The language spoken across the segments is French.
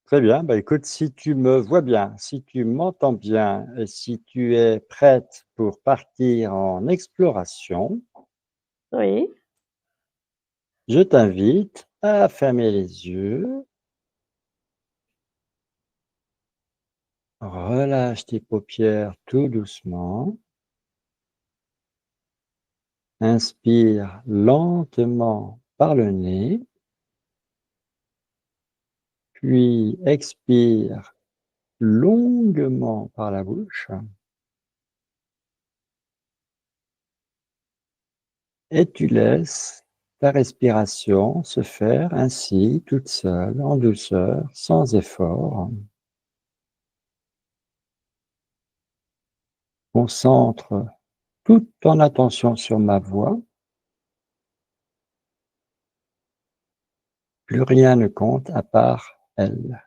Très bien. Bah, écoute, si tu me vois bien, si tu m'entends bien et si tu es prête pour partir en exploration, Oui, je t'invite à fermer les yeux, relâche tes paupières tout doucement, inspire lentement par le nez, puis expire longuement par la bouche et tu laisses ta respiration se faire ainsi, toute seule, en douceur, sans effort. Concentre toute ton attention sur ma voix. Plus rien ne compte à part elle.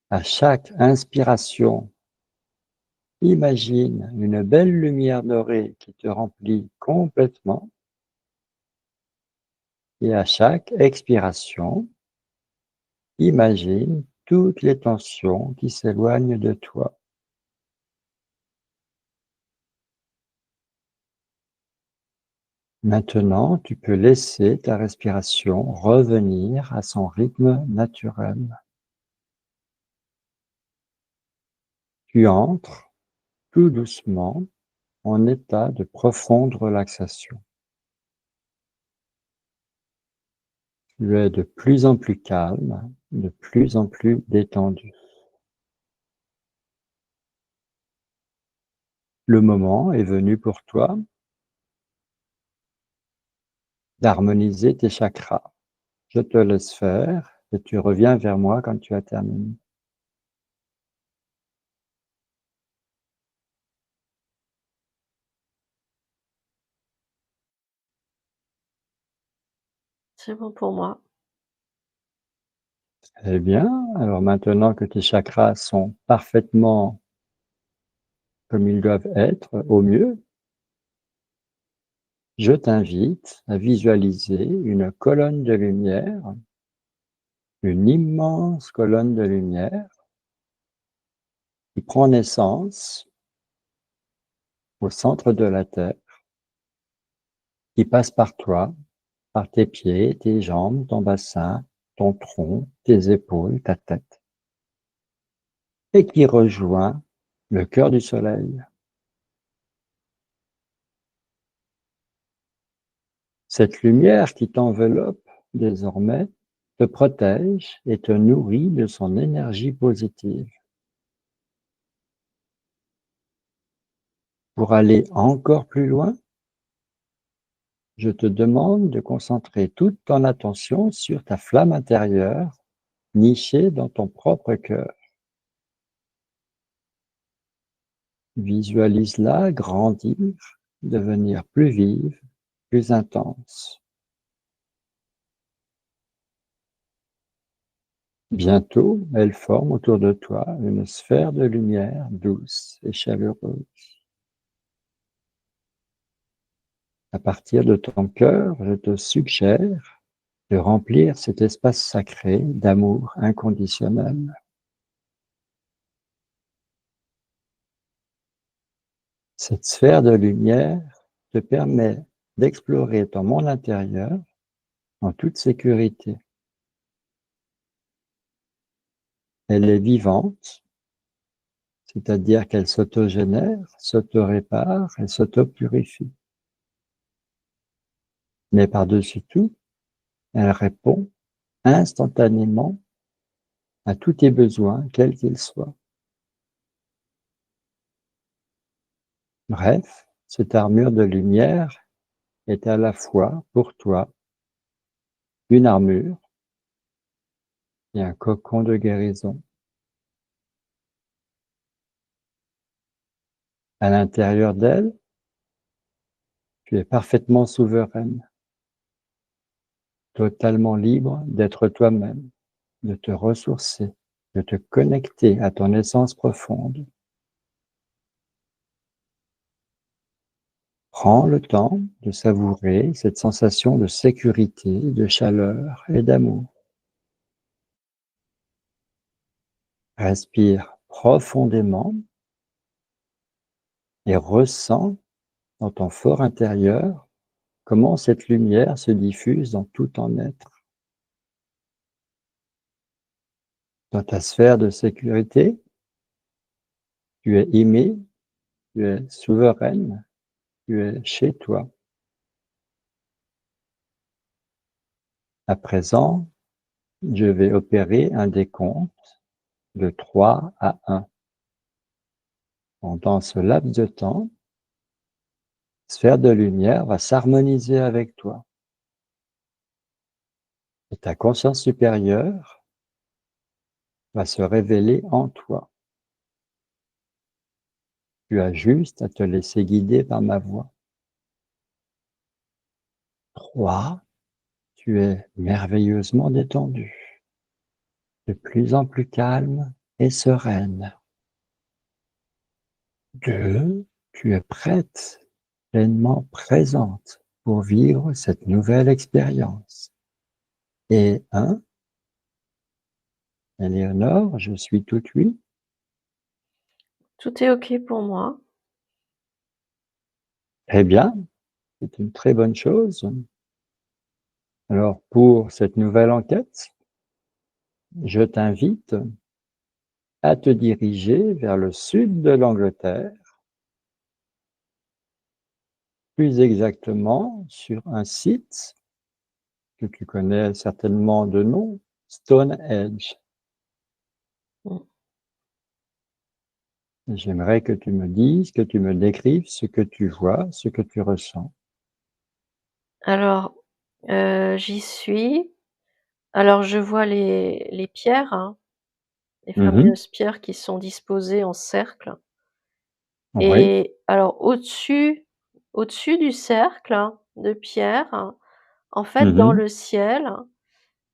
À chaque inspiration, imagine une belle lumière dorée qui te remplit complètement. Et à chaque expiration, imagine toutes les tensions qui s'éloignent de toi. Maintenant, tu peux laisser ta respiration revenir à son rythme naturel. Tu entres tout doucement en état de profonde relaxation. Tu es de plus en plus calme, de plus en plus détendu. Le moment est venu pour toi d'harmoniser tes chakras. Je te laisse faire et tu reviens vers moi quand tu as terminé. c'est bon pour moi. Eh bien, alors maintenant que tes chakras sont parfaitement comme ils doivent être, au mieux, je t'invite à visualiser une colonne de lumière, une immense colonne de lumière qui prend naissance au centre de la Terre, qui passe par toi, par tes pieds, tes jambes, ton bassin, ton tronc, tes épaules, ta tête, et qui rejoint le cœur du soleil. Cette lumière qui t'enveloppe désormais te protège et te nourrit de son énergie positive. Pour aller encore plus loin, je te demande de concentrer toute ton attention sur ta flamme intérieure nichée dans ton propre cœur. Visualise-la grandir, devenir plus vive, plus intense. Bientôt, elle forme autour de toi une sphère de lumière douce et chaleureuse. À partir de ton cœur, je te suggère de remplir cet espace sacré d'amour inconditionnel. Cette sphère de lumière te permet d'explorer ton monde intérieur en toute sécurité. Elle est vivante, c'est-à-dire qu'elle s'autogénère, s'auto-répare et s'auto-purifie. Mais par-dessus tout, elle répond instantanément à tous tes besoins, quels qu'ils soient. Bref, cette armure de lumière est à la fois pour toi une armure et un cocon de guérison. À l'intérieur d'elle, tu es parfaitement souveraine, totalement libre d'être toi-même, de te ressourcer, de te connecter à ton essence profonde. Prends le temps de savourer cette sensation de sécurité, de chaleur et d'amour. Respire profondément et ressens dans ton fort intérieur comment cette lumière se diffuse dans tout ton être. Dans ta sphère de sécurité, tu es aimée, tu es souveraine, tu es chez toi. À présent, je vais opérer un décompte de 3 à 1. Pendant ce laps de temps, sphère de lumière va s'harmoniser avec toi. Et ta conscience supérieure va se révéler en toi. Tu as juste à te laisser guider par ma voix. 3, tu es merveilleusement détendue, de plus en plus calme et sereine. 2, tu es prête, pleinement présente pour vivre cette nouvelle expérience. Et 1, Éléonore, je suis tout oui. Tout est OK pour moi. Très bien, c'est une très bonne chose. Alors, pour cette nouvelle enquête, je t'invite à te diriger vers le sud de l'Angleterre, plus exactement sur un site que tu connais certainement de nom, Stonehenge. Mmh. J'aimerais que tu me dises, que tu me décrives ce que tu vois, ce que tu ressens. Alors, j'y suis. Alors je vois les pierres, hein, les Mmh. fameuses pierres qui sont disposées en cercle Oui. et alors au-dessus du cercle de pierres, en fait, dans Mmh. le ciel,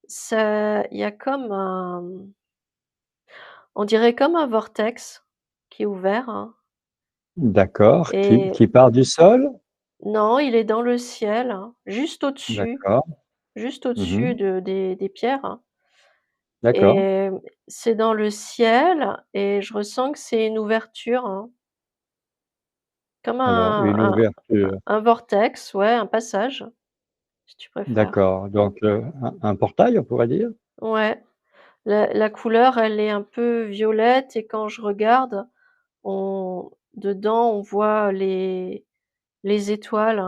ça il y a comme un on dirait comme un vortex qui est ouvert, D'accord. Qui et qui part du sol? non, il est dans le ciel, D'accord. juste Mmh. au-dessus des pierres. D'accord. Et c'est dans le ciel et je ressens que c'est une ouverture, comme Alors une ouverture. un vortex, ouais, un passage, si tu préfères. D'accord, donc un portail, on pourrait dire? Ouais, la couleur, elle est un peu violette et quand je regarde, on dedans, on voit les étoiles,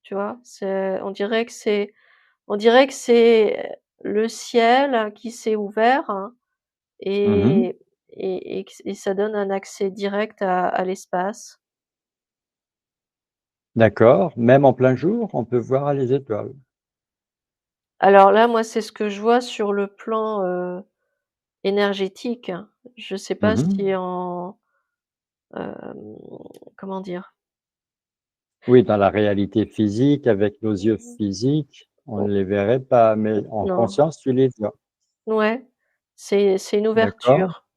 tu vois? On dirait que c'est le ciel qui s'est ouvert, Mmh. et et ça donne un accès direct à l'espace. D'accord, même en plein jour, on peut voir les étoiles? Alors là, moi, c'est ce que je vois sur le plan, énergétique. Je sais pas Mmh. si en, hem, comment dire? Oui, dans la réalité physique, avec nos yeux physiques, on O ne les verrait pas, mais en non, conscience, tu les vois. ouais, c'est une D'accord. ouverture.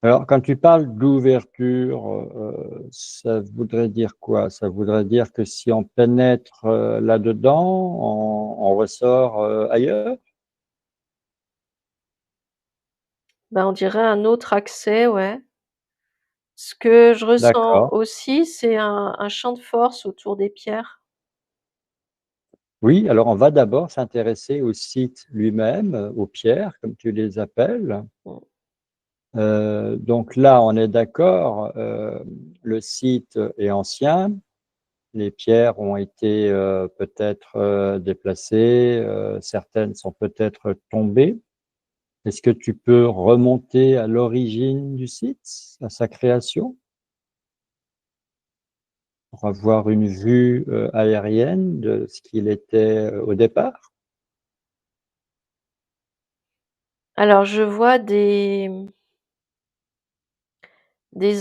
Alors quand tu parles d'ouverture, ça voudrait dire quoi? Ça voudrait dire que si on pénètre, là-dedans, on ressort, ailleurs? Ben, on dirait un autre accès, ouais. Ce que je ressens D'accord. aussi, c'est un champ de force autour des pierres. Oui, alors on va d'abord s'intéresser au site lui-même, aux pierres comme tu les appelles. Mmh. Donc là, on est d'accord, le site est ancien, les pierres ont été, peut-être, déplacées, certaines sont peut-être tombées. Est-ce que tu peux remonter à l'origine du site, à sa création? Pour avoir une vue, aérienne de ce qu'il était, au départ? Alors je vois des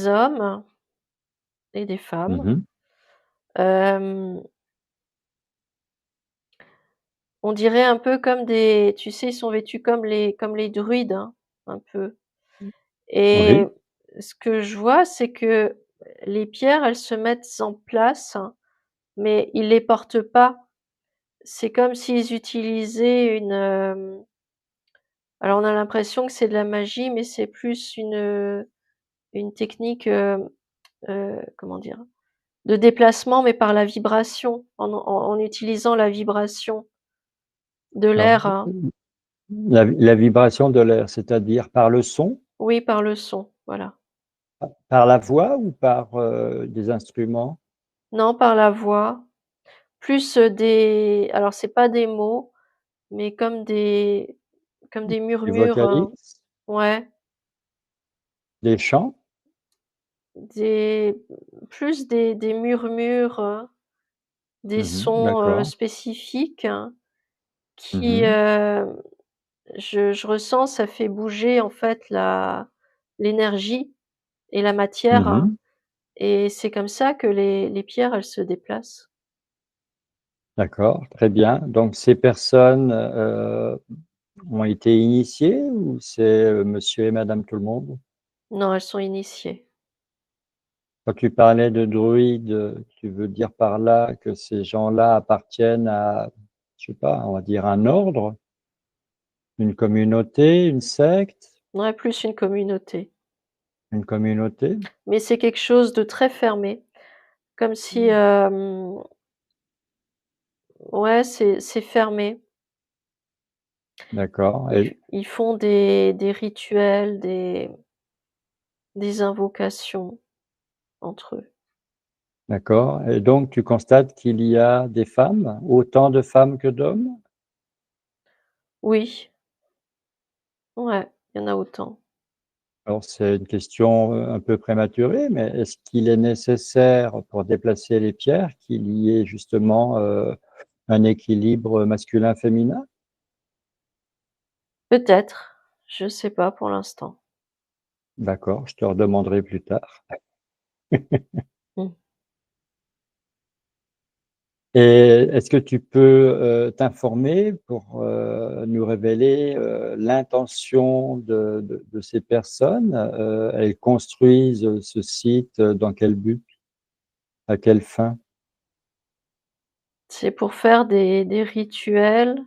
hommes et des femmes. Mmh. Hem, on dirait un peu comme des tu sais, ils sont vêtus comme les druides, un peu. Et Oui. ce que je vois, c'est que les pierres, elles se mettent en place, mais ils les portent pas. C'est comme s'ils utilisaient Alors on a l'impression que c'est de la magie, mais c'est plus une technique, comment dire? De déplacement, mais par la vibration, en utilisant la vibration de Alors, l'air, hein. la vibration de l'air, c'est-à-dire par le son, Oui, par le son, voilà. par la voix ou par, des instruments? Non, par la voix, plus, des alors c'est pas des mots, mais comme des Tu murmures, vocalises? ouais, Des chants? des plus des murmures, des Mmh. sons, D'accord. spécifiques, hein, qui, Mmh. je ressens, ça fait bouger en fait la l'énergie et la matière, hein, Mmh. et c'est comme ça que les pierres, elles se déplacent. D'accord, très bien. Donc ces personnes, ont été initiées ou c'est, monsieur et madame tout le monde? Non, elles sont initiées. Quand tu parlais de druides, tu veux dire par là que ces gens-là appartiennent à, je sais pas, on va dire un ordre, une communauté, une secte? Ouais, plus une communauté. Une communauté? Mais c'est quelque chose de très fermé, comme si, ouais, c'est fermé. D'accord Ils et ils font des rituels, des invocations entre eux. d'accord et donc tu constates qu'il y a des femmes, autant de femmes que d'hommes? Oui, ouais, il y en a autant. Alors c'est une question, un peu prématurée, mais est-ce qu'il est nécessaire pour déplacer les pierres qu'il y ait justement, un équilibre masculin-féminin? Peut-être, je sais pas pour l'instant. D'accord, je te redemanderai plus tard. Mmh. Et est-ce que tu peux, t'informer pour, nous révéler, l'intention de ces personnes? Elles construisent, ce site, dans quel but? À quelle fin? C'est pour faire des rituels,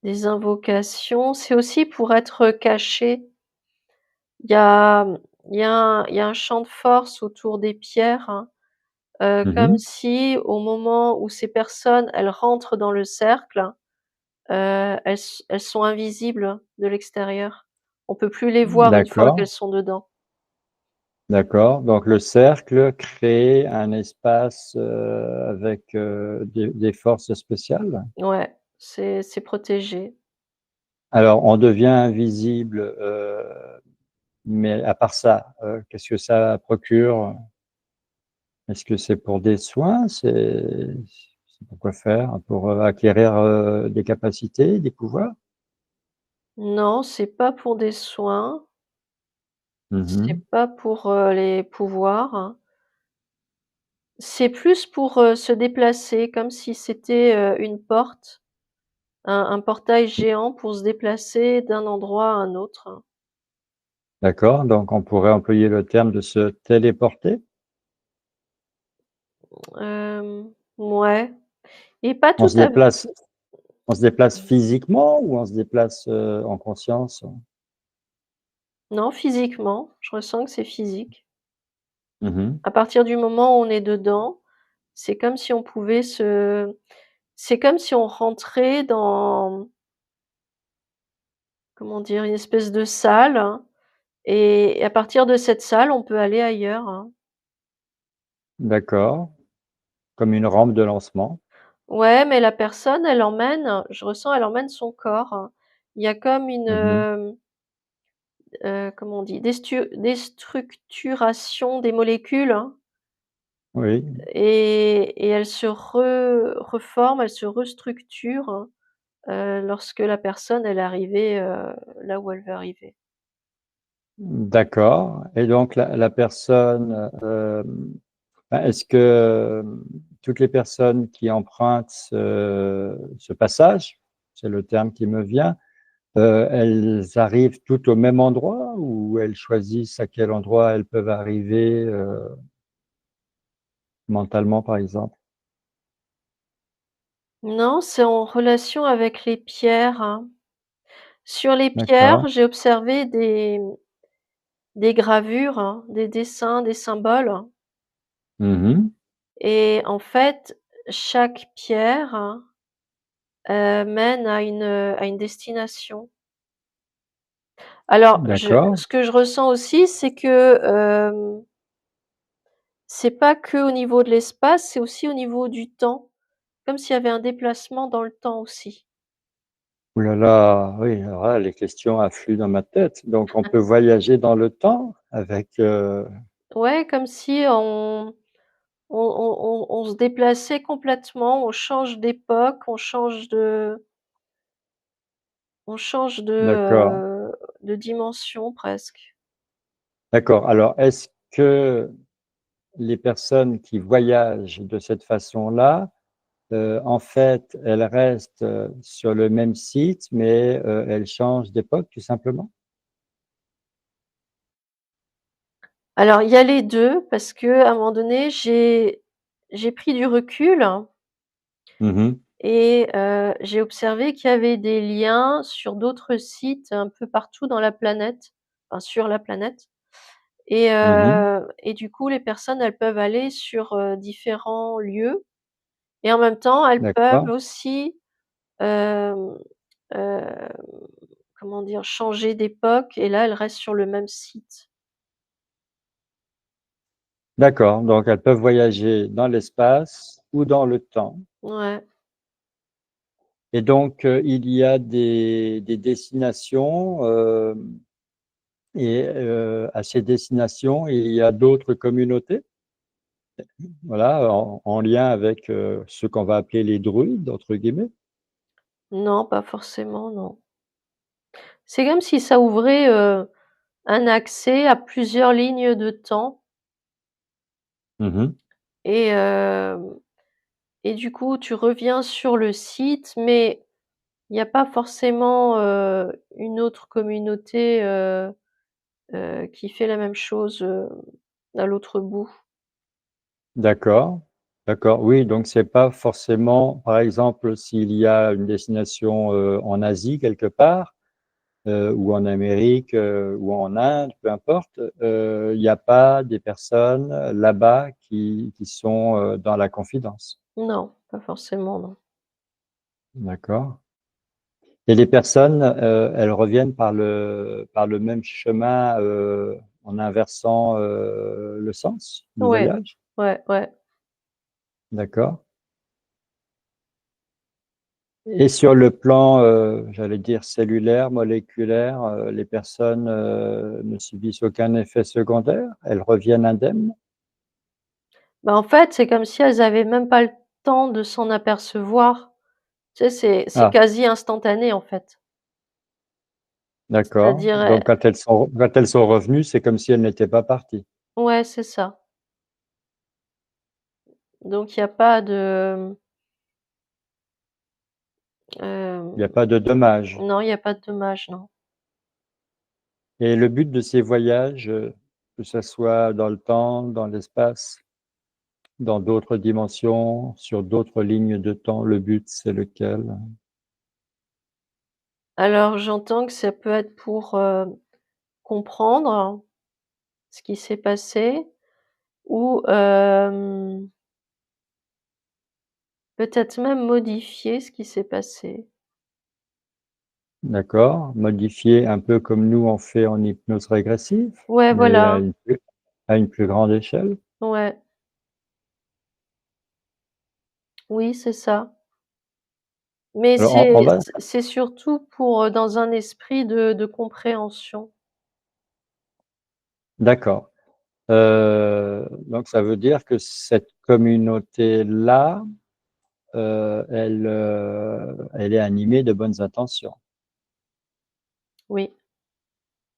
des invocations. C'est aussi pour être caché. Il y a, il y a un champ de force autour des pierres, hein, Mmh comme mh. si au moment où ces personnes, elles rentrent dans le cercle, elles sont invisibles de l'extérieur. On peut plus les voir une fois D'accord, qu'elles sont dedans. d'accord. Donc le cercle crée un espace, avec, des forces spéciales? Ouais, c'est protégé. Alors on devient invisible, mais à part ça, qu'est-ce que ça procure? Est-ce que c'est pour des soins? C'est pour quoi faire? Pour, acquérir, des capacités, des pouvoirs? Non, c'est pas pour des soins, Mmh mh. c'est pas pour, les pouvoirs, hein. C'est plus pour, se déplacer comme si c'était, une porte, un portail géant pour se déplacer d'un endroit à un autre. D'accord, donc on pourrait employer le terme de se téléporter? Mouais, et pas On tout se à déplace on se déplace physiquement ou on se déplace, en conscience? non, physiquement, je ressens que c'est physique. Mmh mh. À partir du moment où on est dedans, c'est comme si on pouvait se c'est comme si on rentrait dans, comment dire? Une espèce de salle, hein, et à partir de cette salle, on peut aller ailleurs, hein. D'accord, comme une rampe de lancement. Ouais, mais la personne, je ressens, elle emmène son corps, hein. Il y a comme une, Mmh mh. comment on dit? Déstructuration des molécules, hein, Oui, et elles se reforment, elles se restructurent, hein, lorsque la personne, elle est arrivée, là où elle veut arriver. d'accord et donc la personne, est-ce que, toutes les personnes qui empruntent ce passage, c'est le terme qui me vient, elles arrivent toutes au même endroit ou elles choisissent à quel endroit elles peuvent arriver, mentalement, par exemple? Non, c'est en relation avec les pierres, hein. Sur les pierres, d'accord. j'ai observé des gravures, hein, des dessins, des symboles Mmh. et en fait, chaque pierre, mène à une destination. Alors D'accord, ce que je ressens aussi, c'est que, c'est pas que au niveau de l'espace, c'est aussi au niveau du temps, comme s'il y avait un déplacement dans le temps aussi. ouh là là, oui, alors là, les questions affluent dans ma tête. Donc on peut voyager dans le temps avec, Ouais, comme si on se déplaçait complètement, on change d'époque, on change d'accord, de dimension presque. d'accord. Alors est-ce que les personnes qui voyagent de cette façon-là, en fait, elles restent, sur le même site, mais, elles changent d'époque tout simplement? Alors il y a les 2 parce qu'à un moment donné, j'ai pris du recul Mmh. et j'ai observé qu'il y avait des liens sur d'autres sites un peu partout dans la planète, enfin sur la planète Mmh. et du coup les personnes, elles peuvent aller sur, différents lieux et en même temps, elles peuvent D'accord, aussi, hem, heu, comment dire? Changer d'époque et là, elles restent sur le même site. d'accord, donc elles peuvent voyager dans l'espace ou dans le temps. Ouais. Et donc, il y a des destinations, et à ces destinations, il y a d'autres communautés, voilà, en lien avec, ce qu'on va appeler «les druides» entre guillemets? Non, pas forcément, non. C'est comme si ça ouvrait, un accès à plusieurs lignes de temps Mmh. et et du coup, tu reviens sur le site, mais il y a pas forcément, une autre communauté, qui fait la même chose, à l'autre bout. D'accord, d'accord, oui, donc c'est pas forcément par exemple, s'il y a une destination, en Asie quelque part, ou en Amérique, ou en Inde, peu importe, il y a pas des personnes, là-bas qui sont, dans la confidence? Non, pas forcément, non. D'accord. Et les personnes, elles reviennent par le même chemin, en inversant, le sens du Ouais, voyage? ouais, ouais. D'accord. Et sur le plan, j'allais dire cellulaire, moléculaire, les personnes, ne subissent aucun effet secondaire? Elles reviennent indemnes? Bah, en fait, c'est comme si elles avaient même pas le temps de s'en apercevoir. Tu sais, c'est Ah, quasi instantané, en fait. d'accord. C'est-à-dire, Donc quand elles sont revenues, c'est comme si elles n'étaient pas parties. ouais, c'est ça. Donc il y a pas de, Il y a hem, pas de dommages. non, il y a pas de dommage, non. Et le but de ces voyages, que ça soit dans le temps, dans l'espace, dans d'autres dimensions, sur d'autres lignes de temps, le but, c'est lequel? Alors j'entends que ça peut être pour, comprendre ce qui s'est passé ou, peut-être même modifier ce qui s'est passé. D'accord, modifier un peu comme nous on fait en hypnose régressive, Ouais, mais voilà, à une plus grande échelle. ouais, oui, c'est ça. Mais Alors on va c'est surtout pour, dans un esprit de compréhension. d'accord, donc ça veut dire que cette communauté-là, elle est animée de bonnes intentions. Oui.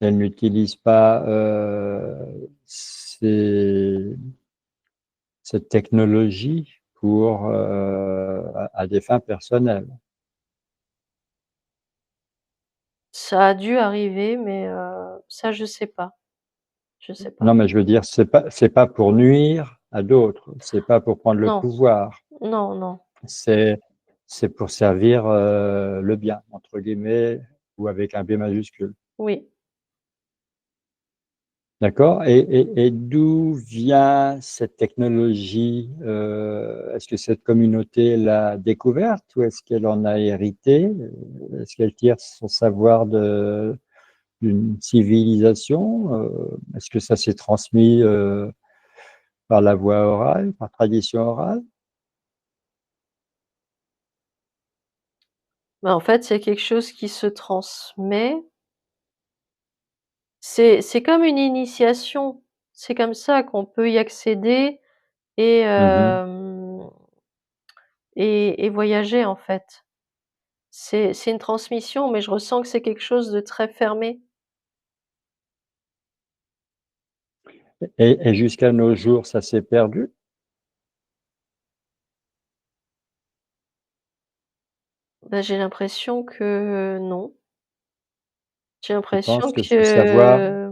Elle n'utilise pas, ces cette technologie pour, à des fins personnelles. Ça a dû arriver, mais ça je sais pas, je sais pas. Non, mais je veux dire, c'est pas pour nuire à d'autres, c'est pas pour prendre le Non, pouvoir, non, non. c'est c'est pour servir, «le bien» entre guillemets, ou avec un B majuscule. Oui. D'accord. Et d'où vient cette technologie? Est-ce que cette communauté l'a découverte ou est-ce qu'elle en a hérité? Est-ce qu'elle tire son savoir d'une civilisation? Est-ce que ça s'est transmis par la voie orale, par tradition orale? Bah, en fait, c'est quelque chose qui se transmet. C'est comme une initiation. C'est comme ça qu'on peut y accéder et Mhm. et voyager, en fait. C'est une transmission, mais je ressens que c'est quelque chose de très fermé. Et jusqu'à nos jours, ça s'est perdu? Bah, j'ai l'impression que non. J'ai Tu penses l'impression que ce savoir, que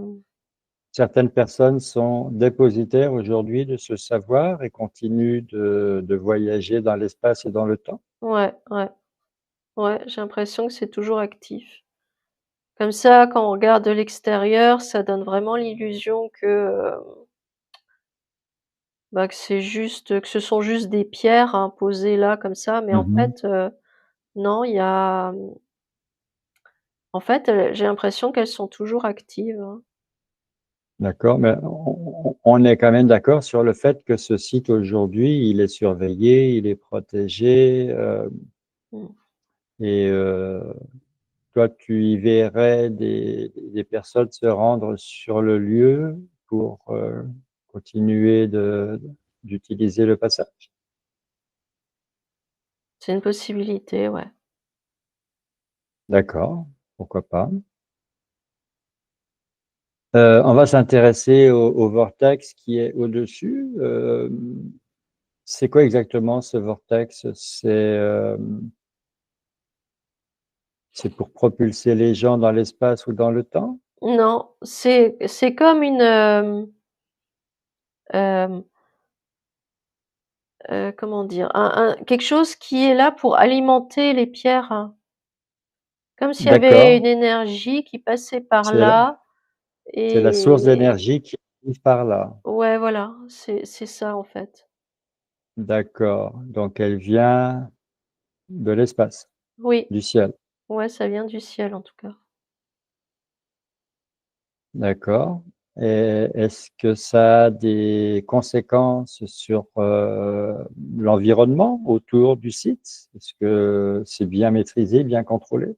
certaines personnes sont dépositaires aujourd'hui de ce savoir et continuent de voyager dans l'espace et dans le temps? ouais, ouais, ouais, j'ai l'impression que c'est toujours actif. Comme ça, quand on regarde de l'extérieur, ça donne vraiment l'illusion que, bah, que c'est juste que ce sont juste des pierres, hein, posées là comme ça, mais en Mhm. fait, non, il y a, en fait, j'ai l'impression qu'elles sont toujours actives, hein. D'accord, mais on est quand même d'accord sur le fait que ce site aujourd'hui, il est surveillé, il est protégé, Mmh. et toi, tu y verrais des personnes se rendre sur le lieu pour continuer d'utiliser le passage? C'est une possibilité, ouais. D'accord, pourquoi pas. On va s'intéresser au vortex qui est au-dessus. C'est quoi exactement ce vortex? C'est pour propulser les gens dans l'espace ou dans le temps? Non, c'est comme une, hem, comment dire? Un quelque chose qui est là pour alimenter les pierres, hein. Comme s'il y avait D'accord, une énergie qui passait par c'est la, là c'est la source et d'énergie qui arrive par là. ouais, voilà, c'est ça, en fait. D'accord, donc elle vient de l'espace, Oui, du ciel. ouais, ça vient du ciel, en tout cas. D'accord. Et est-ce que ça a des conséquences sur l'environnement autour du site? Est-ce que c'est bien maîtrisé, bien contrôlé?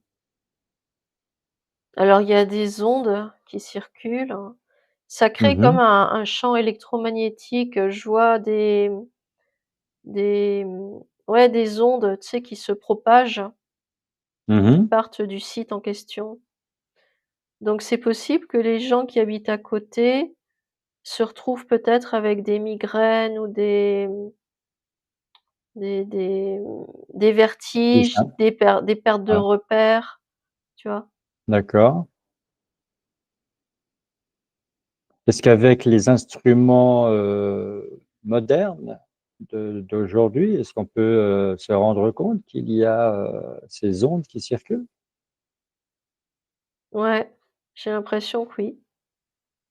Alors il y a des ondes qui circulent, hein. Ça crée comme Mhm, un champ électromagnétique, je vois des, ouais, des ondes, tu sais, qui se propagent, qui mhm. partent du site en question. Donc c'est possible que les gens qui habitent à côté se retrouvent peut-être avec des migraines ou des des, des Des vertiges, chiens. des pertes de Ah, repères, tu vois? d'accord. Est-ce qu'avec les instruments modernes d'aujourd'hui, est-ce qu'on peut se rendre compte qu'il y a ces ondes qui circulent? Ouais, j'ai l'impression que oui.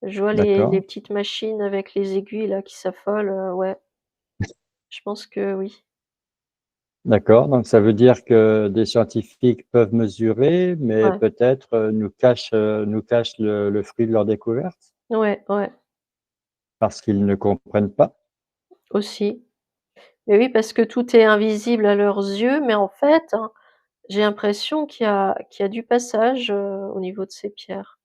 Je vois les D'accord. petites machines avec les aiguilles là qui s'affolent, ouais, je pense que oui. D'accord, donc ça veut dire que des scientifiques peuvent mesurer, mais Ouais, peut-être nous cachent le fruit de leur découverte ouais, ouais, parce qu'ils ne comprennent pas. aussi. Mais oui, parce que tout est invisible à leurs yeux, mais en fait, hein, j'ai l'impression qu'il y a du passage, au niveau de ces pierres.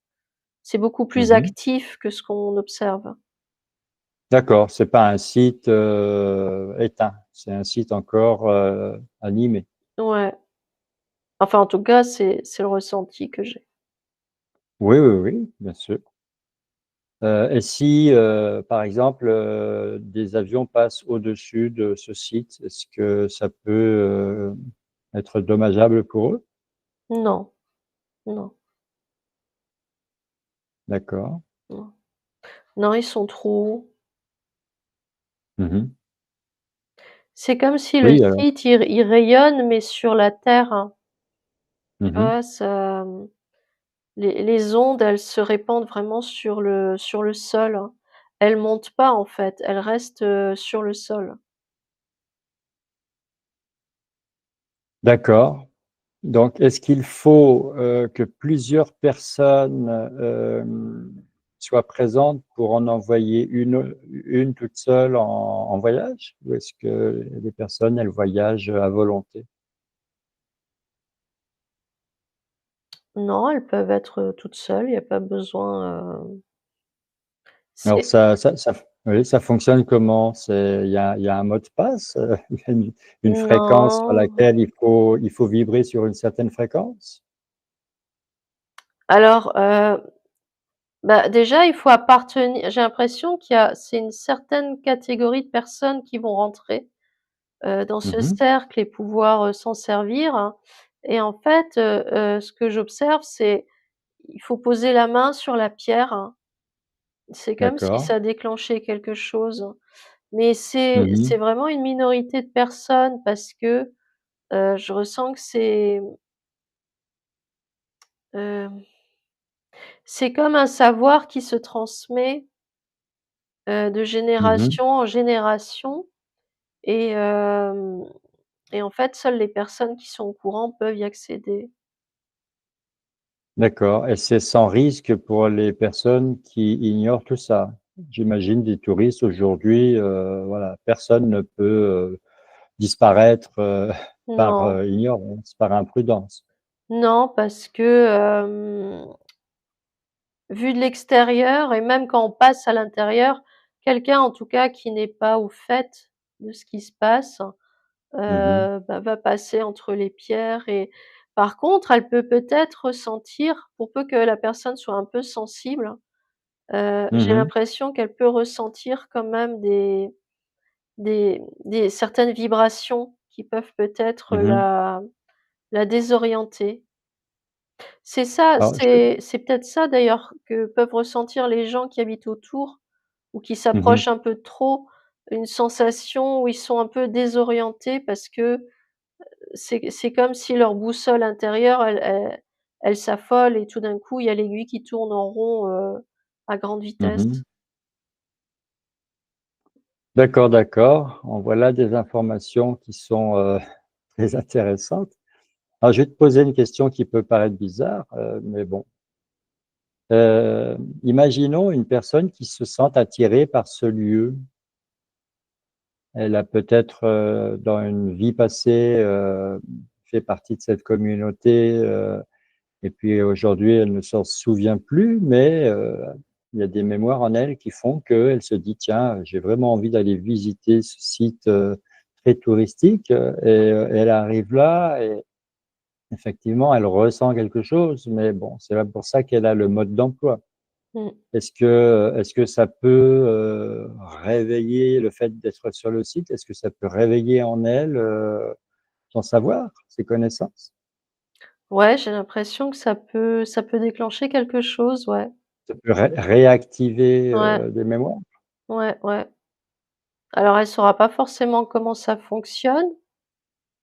C'est beaucoup plus Mhm. actif que ce qu'on observe. D'accord, c'est pas un site éteint, c'est un site encore animé. Ouais, enfin en tout cas, c'est le ressenti que j'ai. Oui, oui, oui, bien sûr. Et si, par exemple, des avions passent au-dessus de ce site, est-ce que ça peut être dommageable pour eux? Non, non, D'accord. non. Non, ils sont trop hauts. Mhm. C'est comme si le Oui, alors. site il rayonne mais sur la terre, hein. Tu Mhm. vois? Ça, Les ondes, elles se répandent vraiment sur le sol, hein. Elles montent pas en fait, elles restent, sur le sol. D'accord. Donc, est-ce qu'il faut, que plusieurs personnes, soient présentes pour en envoyer une toute seule en voyage? Ou est-ce que les personnes, elles voyagent à volonté? Non, elles peuvent être, toutes seules, il y a pas besoin, Alors c'est ça oui, ça fonctionne comment? Il y a un mot de passe? Il y a une fréquence sur non. laquelle il faut vibrer sur une certaine fréquence? Alors, bah, déjà, il faut appartenir j'ai l'impression c'est une certaine catégorie de personnes qui vont rentrer, dans ce Mmh. cercle et pouvoir, s'en servir, hein. Et en fait, ce que j'observe, c'est il faut poser la main sur la pierre, hein. C'est comme si D'accord. ça déclenchait quelque chose, mais c'est Mmh. vraiment une minorité de personnes parce que, je ressens que heu, c'est comme un savoir qui se transmet, de Mmh. génération en génération et hem et en fait, seules les personnes qui sont au courant peuvent y accéder. D'accord, et c'est sans risque pour les personnes qui ignorent tout ça? J'imagine des touristes aujourd'hui, voilà, personne ne peut, disparaître, par, Non, ignorance, par imprudence. non parce que, vu de l'extérieur et même quand on passe à l'intérieur, quelqu'un en tout cas qui n'est pas au fait de ce qui se passe, Mmh. bah, va passer entre les pierres et par contre, elle peut peut-être ressentir, pour peu que la personne soit un peu sensible, j'ai Mmh. l'impression qu'elle peut ressentir quand même des certaines vibrations qui peuvent peut-être Mmh. la désorienter. C'est ça, Alors je c'est peut-être ça d'ailleurs que peuvent ressentir les gens qui habitent autour ou qui Mmh. s'approchent un peu trop, une sensation où ils sont un peu désorientés parce que c'est comme si leur boussole intérieure, elle s'affole et tout d'un coup, il y a l'aiguille qui tourne en rond, à grande vitesse. Mmh. D'accord, d'accord. En voilà des informations qui sont, très intéressantes. Alors je vais te poser une question qui peut paraître bizarre, mais bon. Imaginons une personne qui se sent attirée par ce lieu. Elle a peut-être, dans une vie passée, fait partie de cette communauté, et puis aujourd'hui, elle ne s'en souvient plus, mais il y a des mémoires en elle qui font qu'elle se dit: «Tiens, j'ai vraiment envie d'aller visiter ce site, très touristique», et elle arrive là et effectivement, elle ressent quelque chose, mais bon, c'est pas pour ça qu'elle a le mode d'emploi. Mmh. Est-ce que ça peut, réveiller le fait d'être sur le site? Est-ce que ça peut réveiller en elle, son savoir, ses connaissances? Ouais, j'ai l'impression que ça peut déclencher quelque chose, ouais. Ça peut réactiver, Ouais, des mémoires? ouais, ouais. Alors elle saura pas forcément comment ça fonctionne,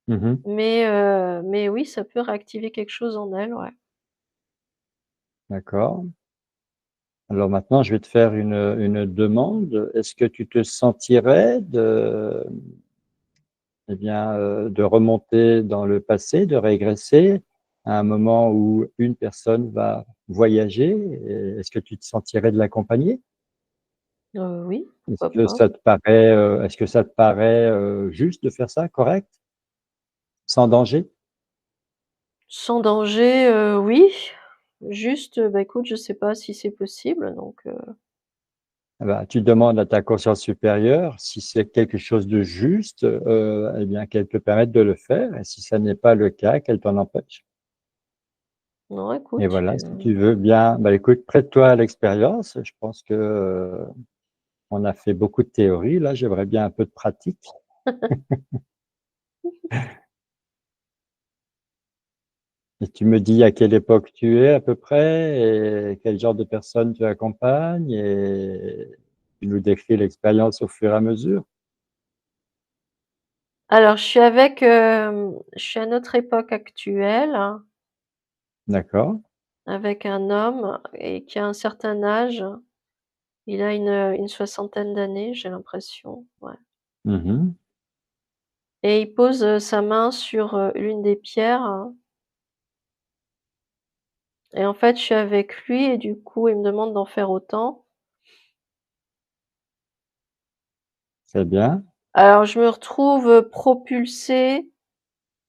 Mmh. mais oui, ça peut réactiver quelque chose en elle, ouais. D'accord. Alors maintenant, je vais te faire une demande. Est-ce que tu te sentirais de remonter dans le passé, de régresser à un moment où une personne va voyager? Et est-ce que tu te sentirais de l'accompagner? Oui, Est-ce pourquoi que pas. ça te paraît, juste de faire ça, correct? Sans danger? Sans danger, oui. Juste, bah, écoute, je sais pas si c'est possible donc Eh ben, tu demandes à ta conscience supérieure si c'est quelque chose de juste, eh bien, qu'elle te permette de le faire, et si ça n'est pas le cas, qu'elle t'en empêche. non Et écoute, voilà, si tu veux bien, bah, écoute, prête-toi à l'expérience. Je pense que, on a fait beaucoup de théorie. Là, j'aimerais bien un peu de pratique. Et tu me dis à quelle époque tu es à peu près et quel genre de personnes tu accompagnes, et tu nous décris l'expérience au fur et à mesure. alors je suis à notre époque actuelle, hein. D'accord? avec un homme et qui a un certain âge. Il a une soixantaine d'années, j'ai l'impression, ouais, Mmh. et il pose, sa main sur, l'une des pierres, hein, et en fait, je suis avec lui et du coup, il me demande d'en faire autant. Très bien. Alors je me retrouve, propulsée,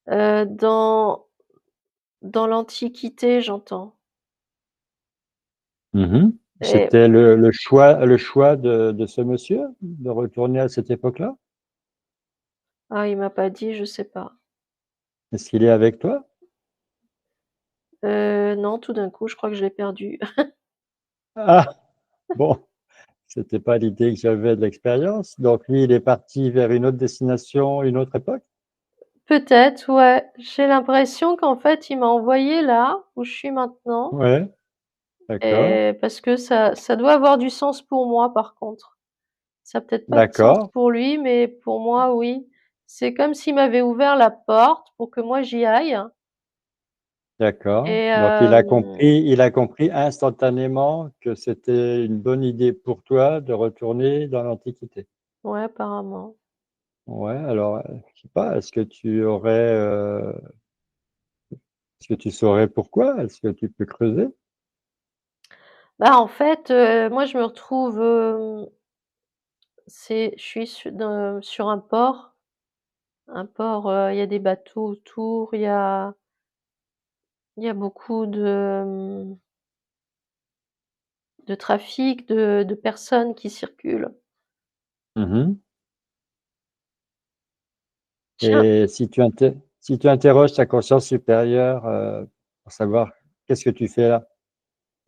dans l'Antiquité, j'entends, Mmh. et C'était le choix de ce monsieur, de retourner à cette époque-là? ah, il m'a pas dit, je sais pas. Est-ce qu'il est avec toi? Non, tout d'un coup, je crois que je l'ai perdu. Ah! Bon, c'était pas l'idée que j'avais de l'expérience. Donc lui, il est parti vers une autre destination, une autre époque? Peut-être, ouais. J'ai l'impression qu'en fait, il m'a envoyée là, où je suis maintenant, Ouais, d'accord, et parce que ça doit avoir du sens pour moi, par contre. Ça a peut-être pas de sens d'accord, pour lui, mais pour moi, oui. C'est comme s'il m'avait ouvert la porte pour que moi j'y aille, d'accord. et Donc il a compris instantanément que c'était une bonne idée pour toi de retourner dans l'Antiquité. ouais, apparemment. Ouais, alors, je sais pas, est-ce que tu saurais pourquoi? Est-ce que tu peux creuser? Bah, en fait, moi je me retrouve, je suis sur un port, il y a des bateaux autour, il y a beaucoup de trafic, de personnes qui circulent. Mmh. Tiens, Et si tu interroges ta conscience supérieure, pour savoir qu'est-ce que tu fais là?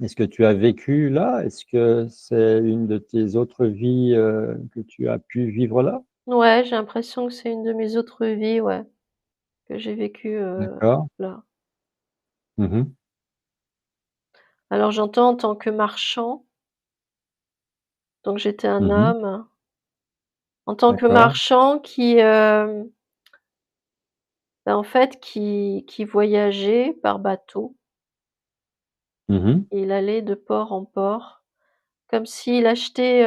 Est-ce que tu as vécu là? Est-ce que c'est une de tes autres vies, que tu as pu vivre là? ouais, j'ai l'impression que c'est une de mes autres vies, ouais, que j'ai vécues, D'accord. là. Mmh. Alors j'entends en tant que marchand, donc j'étais un Mmh. homme, en tant que D'accord. marchand qui, bah, en fait, qui voyageait par bateau. Mmh. Il allait de port en port, comme s'il achetait,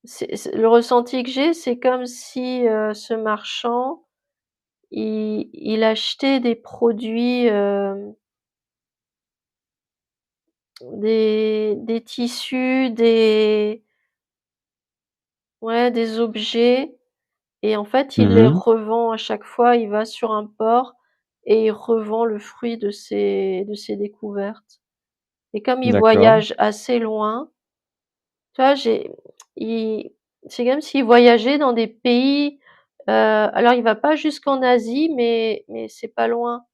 c'est le ressenti que j'ai, c'est comme si, ce marchand, il achetait des produits, des tissus, ouais, des objets, et en fait, il les Mmh. revend à chaque fois. Il va sur un port et il revend le fruit de ses découvertes, et comme il D'accord. voyage assez loin, tu vois, il c'est comme s'il voyageait dans des pays, alors il va pas jusqu'en Asie, mais c'est pas loin.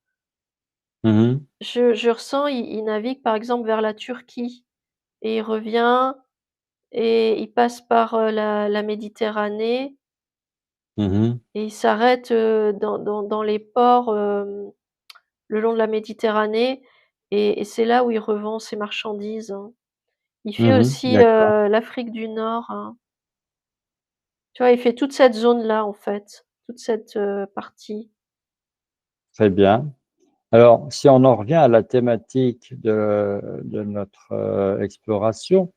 Mmh. Je ressens, il navigue par exemple vers la Turquie et il revient et il passe par, la Méditerranée, Mmh. et il s'arrête, dans les ports, le long de la Méditerranée, et c'est là où il revend ses marchandises, hein. Il fait Mmh. aussi, D'accord. l'Afrique du Nord, hein. Tu vois, il fait toute cette zone-là, en fait, toute cette, partie. Très bien. Alors, si on en revient à la thématique de notre, exploration,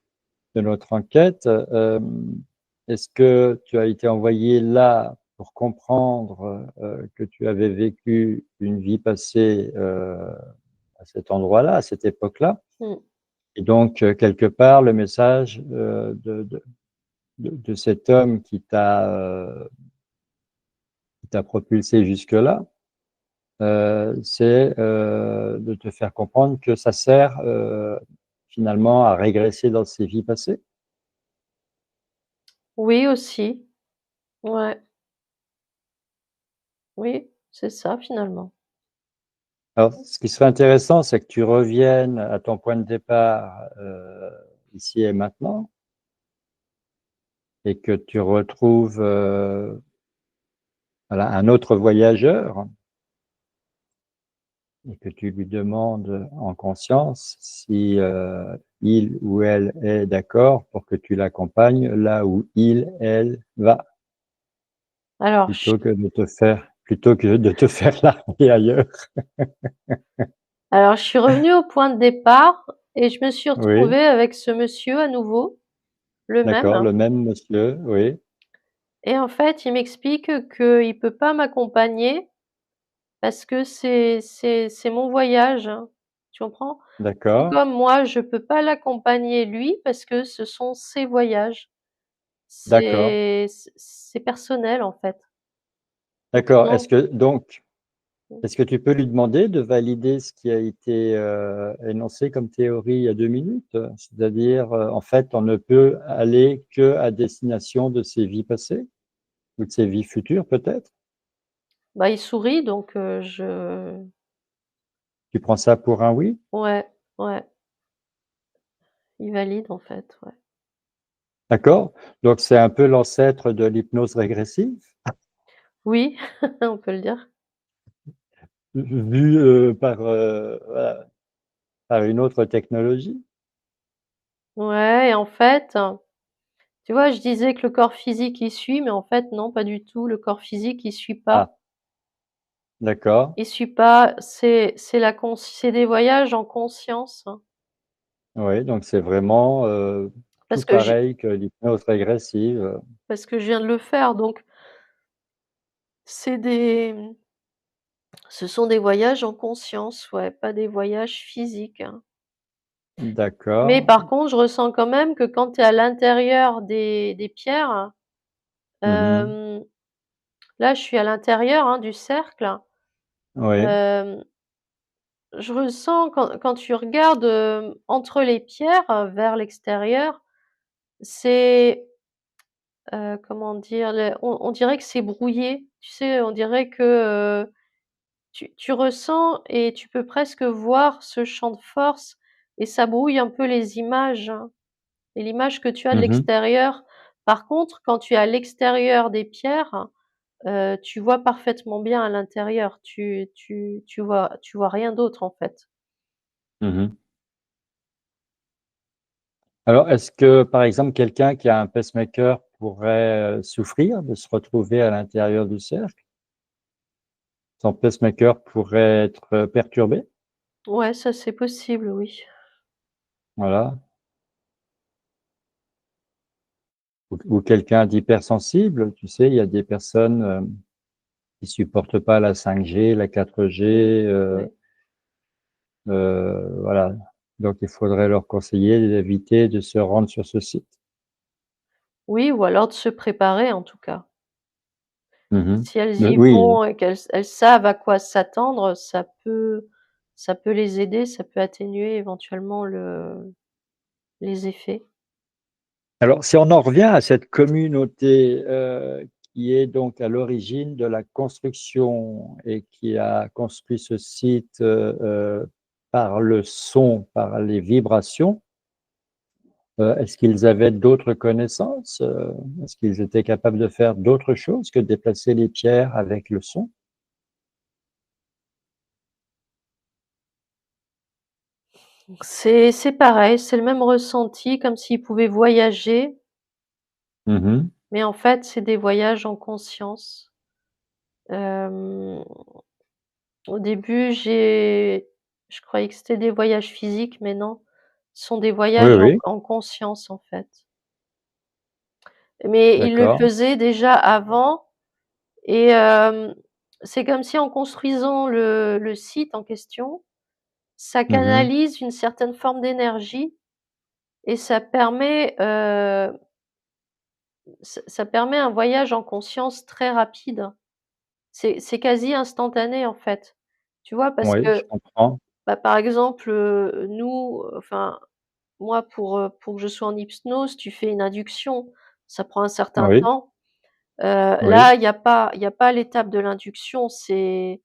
de notre enquête, est-ce que tu as été envoyé là pour comprendre, que tu avais vécu une vie passée, à cet endroit-là, à cette époque-là? Mmh. Et donc, quelque part, le message, de cet homme qui t'a propulsé jusque-là, c'est, de te faire comprendre que ça sert, finalement à régresser dans ses vies passées? Oui, aussi. Ouais, oui, c'est ça, finalement. Alors, ce qui serait intéressant, c'est que tu reviennes à ton point de départ, ici et maintenant, et que tu retrouves, voilà, un autre voyageur et que tu lui demandes en conscience si, il ou elle est d'accord pour que tu l'accompagnes là où il, elle va, Alors ch plutôt que de te faire larguer ailleurs. Alors je suis revenue au point de départ et je me suis Oui, retrouvée avec ce monsieur à nouveau, le d'accord, même, le même monsieur, oui, et en fait, il m'explique qu'il peut pas m'accompagner parce que c'est mon voyage, hein. Tu comprends? Tout d'accord, comme moi, je peux pas l'accompagner lui parce que ce sont ses voyages. d'accord, C'est personnel, en fait. d'accord. Donc Est-ce que tu peux lui demander de valider ce qui a été, énoncé comme théorie il y a 2 minutes? C'est-à-dire, en fait, on ne peut aller qu'à destination de ses vies passées ou de ses vies futures peut-être? bah, il sourit donc je Tu prends ça pour un oui? ouais, ouais, il valide, en fait, ouais. D'accord, donc c'est un peu l'ancêtre de l'hypnose régressive, Oui, on peut le dire. vu, voilà, par une autre technologie? Ouais, et en fait, tu vois, je disais que le corps physique, il suit, mais en fait, non, pas du tout. Le corps physique, il suit pas. Ah, d'accord, Il suit pas, c'est des voyages en conscience, hein, oui, donc c'est vraiment, tout parce que j'ai pareil que l'hypnose régressive. parce que je viens de le faire, donc c'est des ce sont des voyages en conscience, ouais, pas des voyages physiques, hein. Mais D'accord. par contre, je ressens quand même que quand tu es à l'intérieur des pierres, Mmh. hem, là, je suis à l'intérieur, hein, du cercle, Oui. hem, je ressens quand tu regardes, entre les pierres, vers l'extérieur, c'est, comment dire? On dirait que c'est brouillé. Tu sais, on dirait que, tu ressens et tu peux presque voir ce champ de force et ça brouille un peu les images, hein. Et l'image que tu as de Mmh. l'extérieur. Par contre, quand tu es à l'extérieur des pierres, tu vois parfaitement bien à l'intérieur. Tu vois rien d'autre, en fait. Mmh. Alors, est-ce que, par exemple, quelqu'un qui a un pacemaker pourrait, souffrir de se retrouver à l'intérieur du cercle? Son pacemaker pourrait être, perturbé? Ouais, ça, c'est possible, oui. Voilà. Ou quelqu'un d'hypersensible, tu sais, il y a des personnes, qui supportent pas la 5G, la 4G, Mmh. Ouais. voilà. Donc il faudrait leur conseiller d'éviter de se rendre sur ce site. Oui, ou alors de se préparer, en tout cas. Mmh. Si elles y Oui. vont et qu'elles savent à quoi s'attendre, ça peut les aider, ça peut atténuer éventuellement les effets. Alors, si on en revient à cette communauté, qui est donc à l'origine de la construction et qui a construit ce site, par le son, par les vibrations, est-ce qu'ils avaient d'autres connaissances? Est-ce qu'ils étaient capables de faire d'autres choses que déplacer les pierres avec le son? C'est pareil, c'est le même ressenti, comme s'ils pouvaient voyager, Mmh. mais en fait, c'est des voyages en conscience. Hem, Au début, je croyais que c'était des voyages physiques, mais non, ce sont des Oui, voyages oui, en conscience, en fait. Mais ils le d'accord. faisaient déjà avant et c'est comme si en construisant le site en question, ça Mmh. canalise une certaine forme d'énergie et ça permet un voyage en conscience très rapide. C'est quasi instantané, en fait. Tu vois? Parce Oui, je que, comprends. bah, par exemple, nous, enfin, moi, pour que je sois en hypnose, tu fais une induction, ça prend un certain Oui, temps. oui. Là, il y a pas l'étape de l'induction, il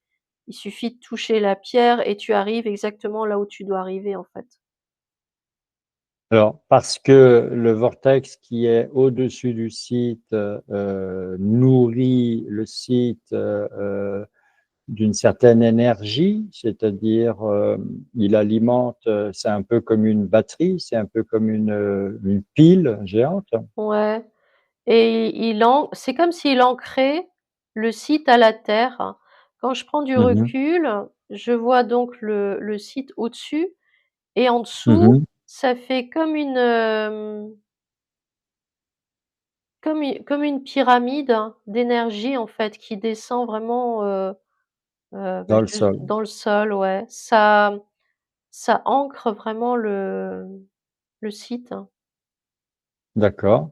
suffit de toucher la pierre et tu arrives exactement là où tu dois arriver, en fait. Alors, parce que le vortex qui est au-dessus du site, nourrit le site, d'une certaine énergie, c'est-à-dire, il alimente, c'est un peu comme une batterie, c'est un peu comme une pile géante. Ouais, et c'est comme s'il ancrait le site à la terre. Quand je prends du Mmh. recul, je vois donc le site au-dessus et en dessous, Mmh. ça fait comme une, comme une pyramide hein, d'énergie en fait qui descend vraiment, bah, Dans le je sol. dans le sol, ouais. Ça ancre vraiment le site. D'accord.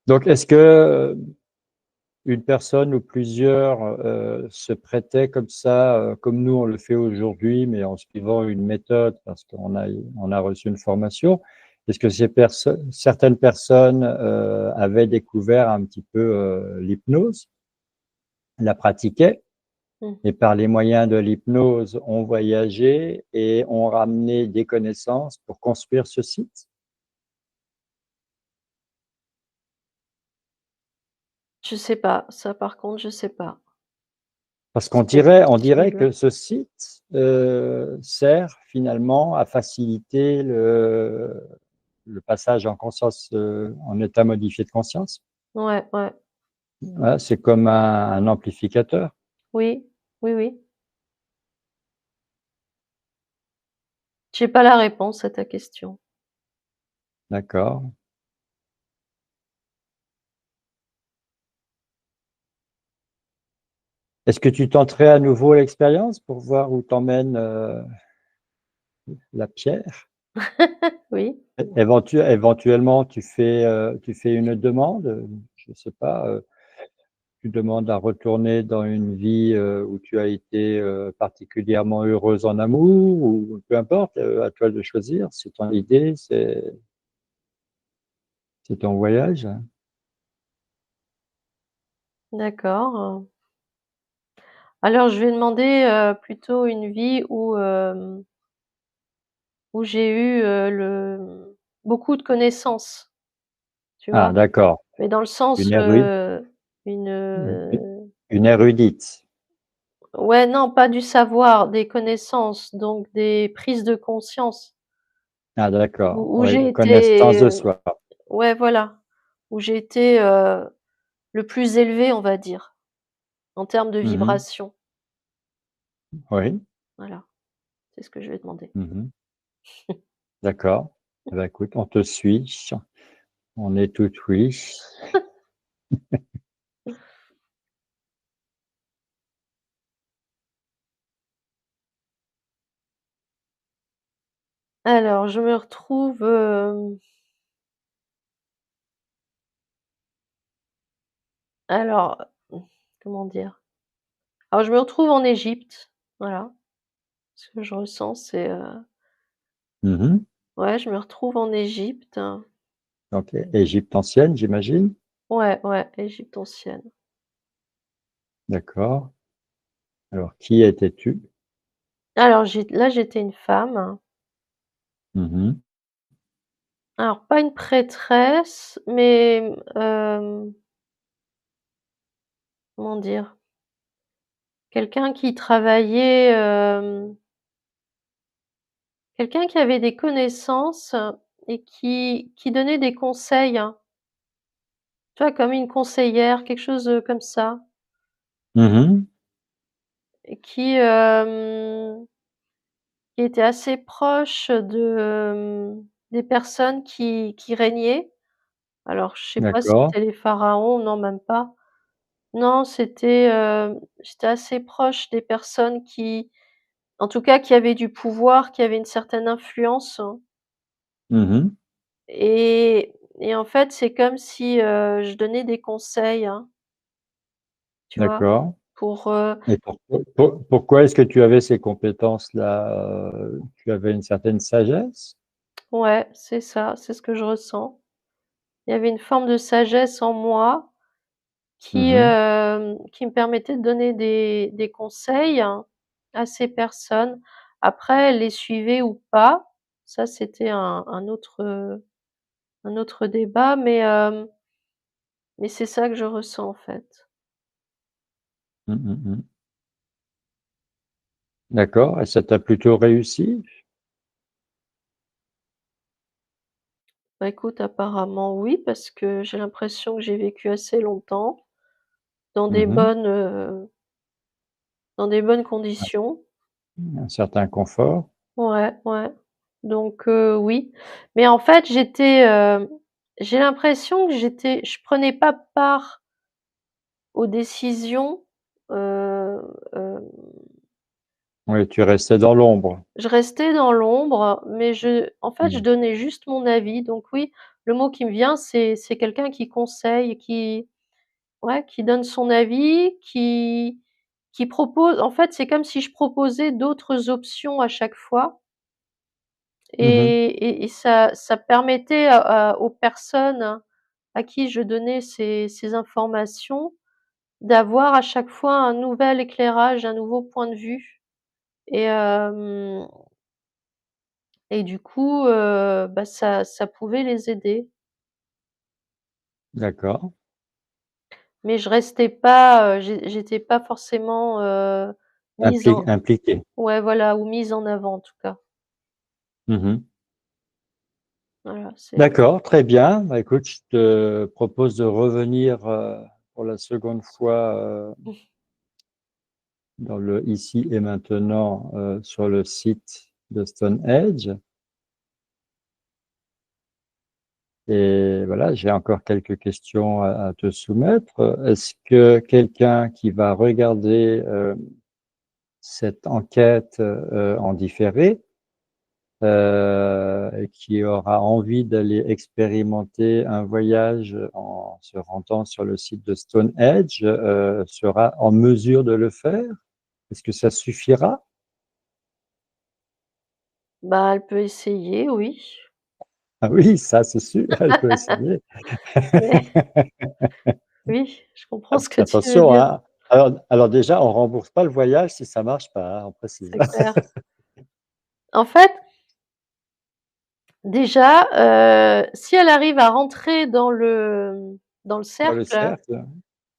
Donc est-ce que, une personne ou plusieurs, se prêtaient comme ça, comme nous on le fait aujourd'hui, mais en suivant une méthode parce qu'on a reçu une formation. Est-ce que certaines personnes, avaient découvert un petit peu, l'hypnose, la pratiquaient Mmh. et par les moyens de l'hypnose ont voyagé et ont ramené des connaissances pour construire ce site? Je sais pas, ça par contre je sais pas. Parce qu'on C'est dirait on dirait possible. que ce site, sert finalement à faciliter le passage en conscience, en état modifié de conscience. Ouais, ouais. Ouais, c'est comme un amplificateur. Oui, oui, oui. J'ai pas la réponse à ta question. D'accord. Est-ce que tu tenterais à nouveau l'expérience pour voir où t'emmène, la pierre? Oui. Éventuellement, tu fais une demande, je ne sais pas, tu demandes à retourner dans une vie, où tu as été, particulièrement heureuse en amour ou peu importe, à toi de choisir. C'est ton idée, c'est ton voyage. D'accord. Alors je vais demander, plutôt une vie où j'ai eu, beaucoup de connaissances, tu Ah vois? d'accord, Mais dans le sens, une éru une, une érudite. ouais, non, pas du savoir, des connaissances, donc des prises de conscience, Ah d'accord, où oui, j'ai connaissance été, de soi. ouais, voilà, où j'ai été, le plus élevé, on va dire, en termes de Mmh. vibration. Oui. Voilà, c'est ce que je vais demander. Mmh. D'accord. Eh bah, écoute, on te suit, on est tout oui. Alors je me retrouve, alors, comment dire? Alors je me retrouve en Égypte, voilà. Ce que je ressens, c'est, Mmh. ouais, je me retrouve en Égypte. Donc Égypte ancienne, j'imagine? Ouais, ouais, Égypte ancienne. D'accord. Alors qui étais-tu? Alors j'étais une femme. Mmh. Alors pas une prêtresse, mais, comment dire? Quelqu'un qui travaillait, quelqu'un qui avait des connaissances et qui donnait des conseils, hein. Tu vois, comme une conseillère, quelque chose, comme ça Mmh. et qui était assez proche des personnes qui régnaient. Alors je sais pas si D'accord. c'était les pharaons, non même pas. Non, j'étais assez proche des personnes qui en tout cas qui avaient du pouvoir, qui avaient une certaine influence hein. Mmh. Et en fait, c'est comme si, je donnais des conseils, hein, tu vois? D'accord. Pour, Et pourquoi est-ce que tu avais ces compétences-là? Tu avais une certaine sagesse? ouais, c'est ça, c'est ce que je ressens. Il y avait une forme de sagesse en moi Mmh. qui me permettait de donner des conseils hein, à ces personnes. Après, elles les suivaient ou pas, ça c'était un autre débat, mais c'est ça que je ressens en fait. Mmh mh mh. D'accord et ça t'a plutôt réussi? Bah, écoute, apparemment oui, parce que j'ai l'impression que j'ai vécu assez longtemps dans des Mmh. dans des bonnes conditions. un certain confort. Ouais, ouais. Donc oui. Mais en fait, j'ai l'impression que je prenais pas part aux décisions, heu, hem, Oui, tu restais dans l'ombre. je restais dans l'ombre, mais en fait, je Mmh. donnais juste mon avis. Donc oui, le mot qui me vient, c'est quelqu'un qui conseille, qui donne son avis, qui propose en fait, c'est comme si je proposais d'autres options à chaque fois. Mmh. Et ça permettait aux personnes à qui je donnais ces informations, d'avoir à chaque fois un nouvel éclairage, un nouveau point de vue. Et hem et du coup, bah, ça pouvait les aider. D'accord. Mais je restais pas, j'étais pas forcément, mise en Impliqué. ouais, voilà, ou mise en avant en tout cas. Mmh. Voilà, c'est D'accord, très bien. Bah, écoute, je te propose de revenir, pour la seconde fois, dans le ici et maintenant, sur le site de Stonehenge. Et voilà, j'ai encore quelques questions à te soumettre. Est-ce que quelqu'un qui va regarder, cette enquête, en différé, et qui aura envie d'aller expérimenter un voyage en se rendant sur le site de Stonehenge, sera en mesure de le faire? Est-ce que ça suffira? bah, elle peut essayer, oui. Ah oui, ça c'est sûr, elle peut essayer. Mais oui, je comprends ce que tu veux Attention, dire, hein. Alors déjà, on rembourse pas le voyage si ça marche pas, hein, on précise. c'est clair. En fait, déjà, si elle arrive à rentrer dans le Dans le cercle, cercle.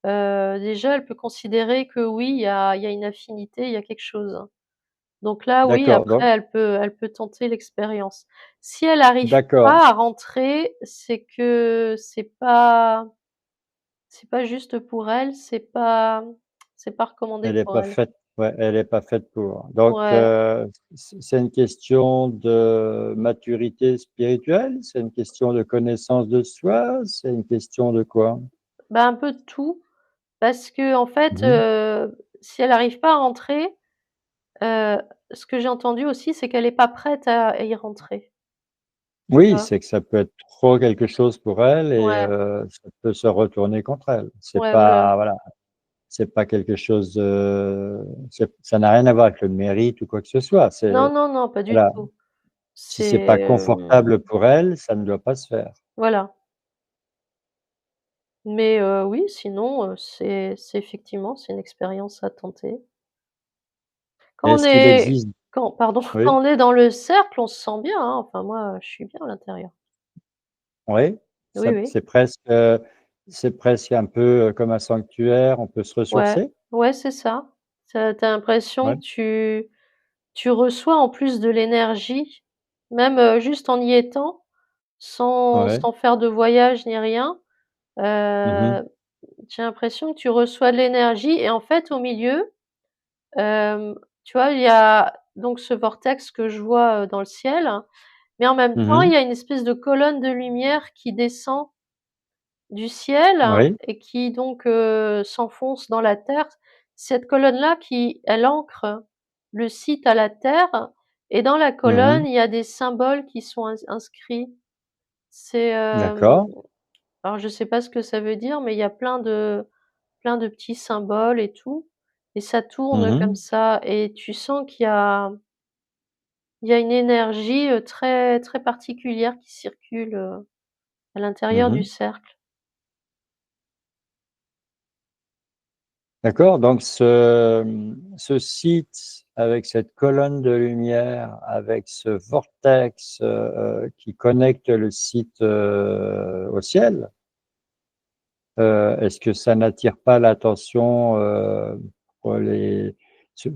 déjà elle peut considérer que oui, il y a une affinité, il y a quelque chose. Donc là, oui, D'accord, après donc elle peut tenter l'expérience. Si elle arrive d'accord, pas à rentrer, c'est que c'est pas juste pour elle, c'est pas recommandé elle est pour pas elle. faite, ouais, elle est pas faite pour. Donc, Ouais. c'est une question de maturité spirituelle? C'est une question de connaissance de soi? C'est une question de quoi? Bah, un peu de tout, parce qu'en fait, Mmh. si elle arrive pas à rentrer, heu, ce que j'ai entendu aussi, c'est qu'elle est pas prête à y rentrer, tu Oui, vois? c'est que ça peut être trop quelque chose pour elle et Ouais, ça peut se retourner contre elle. C'est ouais, voilà. pas voilà, c'est pas quelque chose de ça n'a rien à voir avec le mérite ou quoi que ce soit. Non, C'est non, non, pas du voilà, tout. si c'est C'est, pas confortable pour elle, ça ne doit pas se faire. voilà. Mais oui, sinon, c'est effectivement, c'est une expérience à tenter. Quand on Est-ce qu'il est existe quand pardon, oui, quand on est dans le cercle, on se sent bien, hein. Enfin moi, je suis bien à l'intérieur. oui, Oui, ça oui. c'est presque un peu, comme un sanctuaire, on peut se Ouais, ressourcer? ouais, c'est ça. Tu as l'impression Ouais, que tu reçois en plus de l'énergie, même, juste en y étant, ouais. sans faire de voyage ni rien, Mmh mh. heu, j'ai l'impression que tu reçois de l'énergie. Et en fait, au milieu, tu vois, il y a donc ce vortex que je vois, dans le ciel, mais en même temps, il Mmh. y a une espèce de colonne de lumière qui descend du ciel Oui. et qui donc, s'enfonce dans la terre. Cette colonne-là elle ancre le site à la terre, et dans la Mmh. colonne, il y a des symboles qui sont inscrits. C'est, D'accord. alors je sais pas ce que ça veut dire, mais il y a plein de petits symboles et tout, et ça tourne comme Mmh. ça, et tu sens qu'il y a une énergie, très, très particulière qui circule, à l'intérieur du Mmh. cercle. D'accord, donc ce site avec cette colonne de lumière, avec ce vortex, qui connecte le site, au ciel, est-ce que ça n'attire pas l'attention, pour les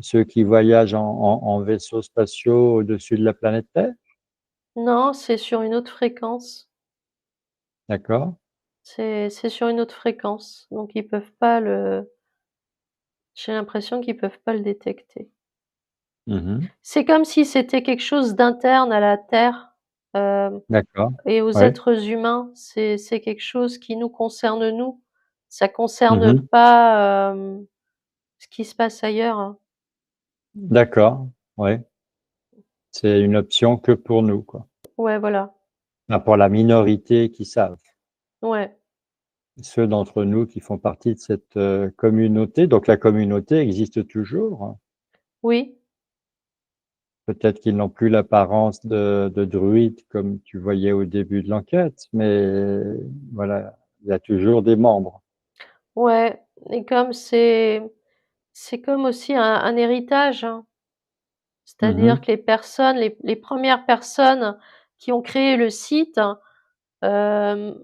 ceux qui voyagent en vaisseaux spatiaux au-dessus de la planète Terre? Non, c'est sur une autre fréquence. D'accord. C'est sur une autre fréquence, donc ils peuvent pas J'ai l'impression qu'ils peuvent pas le détecter. Mmh. C'est comme si c'était quelque chose d'interne à la Terre, hem D'accord. et aux Ouais. êtres humains. C'est quelque chose qui nous concerne nous. Ça concerne Mmh. pas, ce qui se passe ailleurs, hein. D'accord. Ouais. C'est une option que pour nous, quoi. Ouais, voilà. Enfin, pour la minorité qui savent. Ouais. Ceux d'entre nous qui font partie de cette, communauté, donc la communauté existe toujours. Oui. Peut-être qu'ils n'ont plus l'apparence de druides comme tu voyais au début de l'enquête, mais voilà, il y a toujours des membres. Ouais et comme c'est comme aussi un héritage, hein. C'est-à-dire Mmh. que les 1res personnes qui ont créé le site, hem,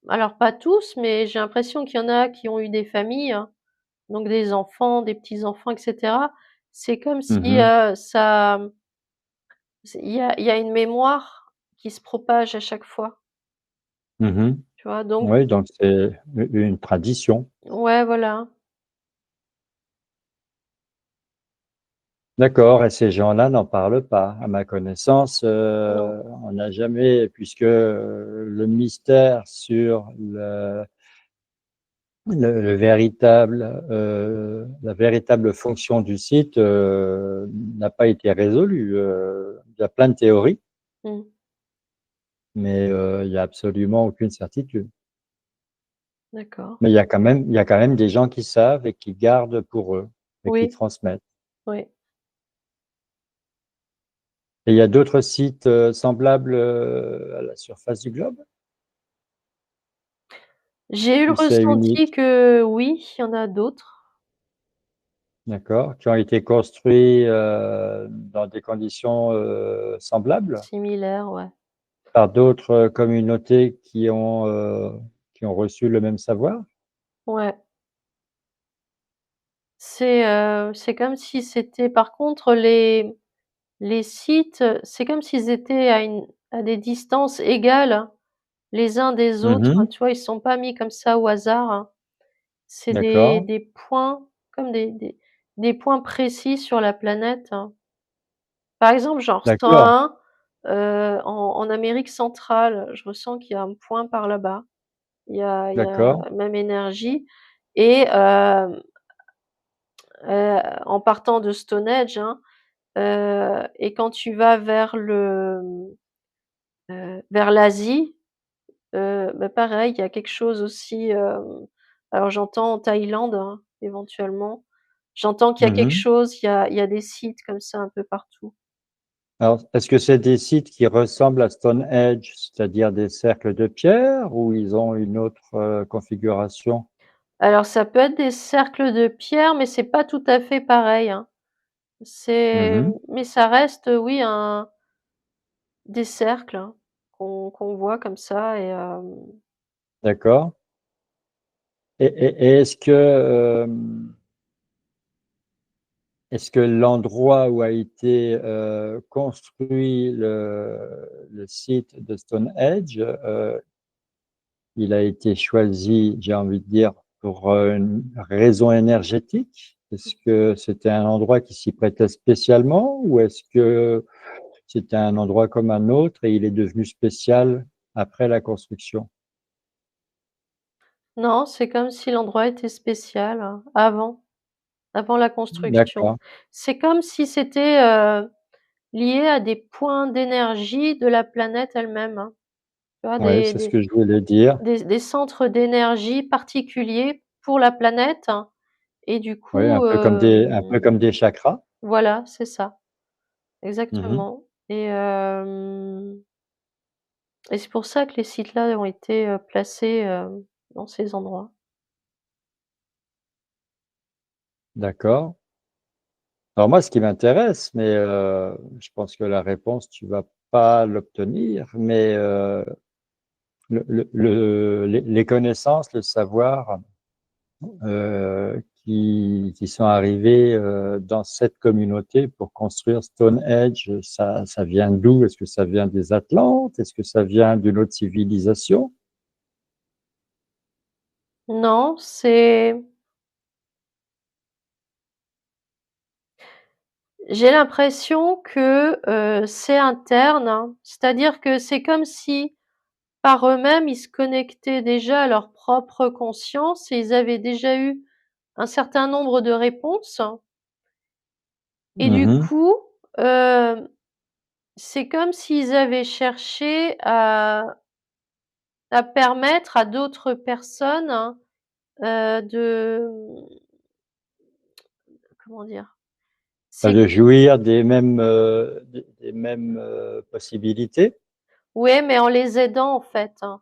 alors pas tous, mais j'ai l'impression qu'il y en a qui ont eu des familles, hein, donc des enfants, des petits-enfants et cetera. C'est comme si, Mmh. il y a une mémoire qui se propage à chaque fois, Mmh. tu vois? Donc Oui, donc c'est une tradition. ouais, voilà. D'accord, et ces gens-là n'en parlent pas. À ma connaissance, Non. on n'a jamais, puisque, le mystère sur le véritable, la véritable fonction du site, n'a pas été résolu. Il y a plein de théories, Mmh. mais, il y a absolument aucune certitude. D'accord. Mais il y a quand même des gens qui savent et qui gardent pour eux et qui Oui, transmettent. oui. Et il y a d'autres sites, semblables, à la surface du globe? J'ai eu le Ou c'est ressenti unique? que oui, il y en a d'autres, D'accord, qui ont été construits, dans des conditions, semblables? similaires, ouais. Par d'autres, communautés qui ont reçu le même savoir? Ouais. C'est comme si c'était par contre les sites, c'est comme s'ils étaient à des distances égales les uns des autres, Mmh. tu vois? Ils sont pas mis comme ça au hasard, hein. C'est D'accord, des points comme des points précis sur la planète, hein. Par exemple, j'en ressens d'accord, un, en Amérique centrale. Je ressens qu'il y a un point par là-bas. Il y a d'accord. même énergie et en partant de Stonehenge, hein, et quand tu vas vers l'Asie, bah, pareil, il y a quelque chose aussi, alors j'entends en Thaïlande, hein, éventuellement. J'entends qu'il y a quelque Mmh. chose, il y a des sites comme ça un peu partout. Alors, est-ce que c'est des sites qui ressemblent à Stonehenge, c'est-à-dire des cercles de pierre, ou ils ont une autre, configuration? Alors ça peut être des cercles de pierre, mais c'est pas tout à fait pareil, hein. Mmh. Mais ça reste, oui, des cercles, hein, qu'on voit comme ça et D'accord, et est-ce que l'endroit où a été, construit le site de Stonehenge, il a été choisi, j'ai envie de dire, pour, une raison énergétique? Est-ce que c'était un endroit qui s'y prêtait spécialement, ou est-ce que c'était un endroit comme un autre et il est devenu spécial après la construction? non, c'est comme si l'endroit était spécial, hein, avant la construction. D'accord. C'est comme si c'était, lié à des points d'énergie de la planète elle-même, hein. Tu vois? Ouais, c'est ce que je voulais dire. Des centres d'énergie particuliers pour la planète et du Ouais, coup, un peu comme des chakras. voilà, c'est ça, Mmh. exactement et c'est pour ça que les sites-là ont été, placés, dans ces endroits. D'accord. Alors moi, ce qui m'intéresse, mais je pense que la réponse, tu vas pas l'obtenir, mais les connaissances, le savoir, qui sont arrivés, dans cette communauté pour construire Stonehenge, ça vient d'où? Est-ce que ça vient des Atlantes? Est-ce que ça vient d'une autre civilisation? Non, c'est J'ai l'impression que, c'est interne, hein. C'est-à-dire que c'est comme si, par eux-mêmes, ils se connectaient déjà à leur propre conscience et ils avaient déjà eu un certain nombre de réponses et du Mmh. coup, hem, c'est comme s'ils avaient cherché à permettre à d'autres personnes, hein, de, comment dire? Bah, C'est de jouir des mêmes, possibilités? Ouais, mais en les aidant, en fait, hein,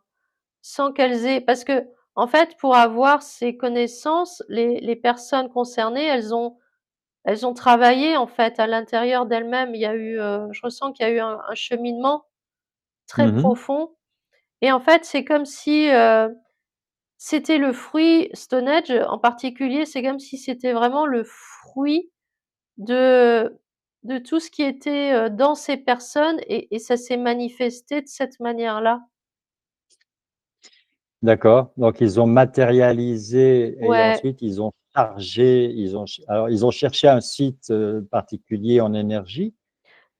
sans qu'elles aient parce que, en fait, pour avoir ces connaissances, les personnes concernées, elles ont travaillé, en fait, à l'intérieur d'elles-mêmes. Il y a eu, je ressens qu'il y a eu un cheminement très Mmh. profond et en fait, c'est comme si, c'était le fruit Stone Age, en particulier, c'est comme si c'était vraiment le fruit de de tout ce qui était, dans ces personnes et ça s'est manifesté de cette manière-là. D'accord, donc ils ont matérialisé et Ouais. ensuite ils ont cherché un site, particulier en énergie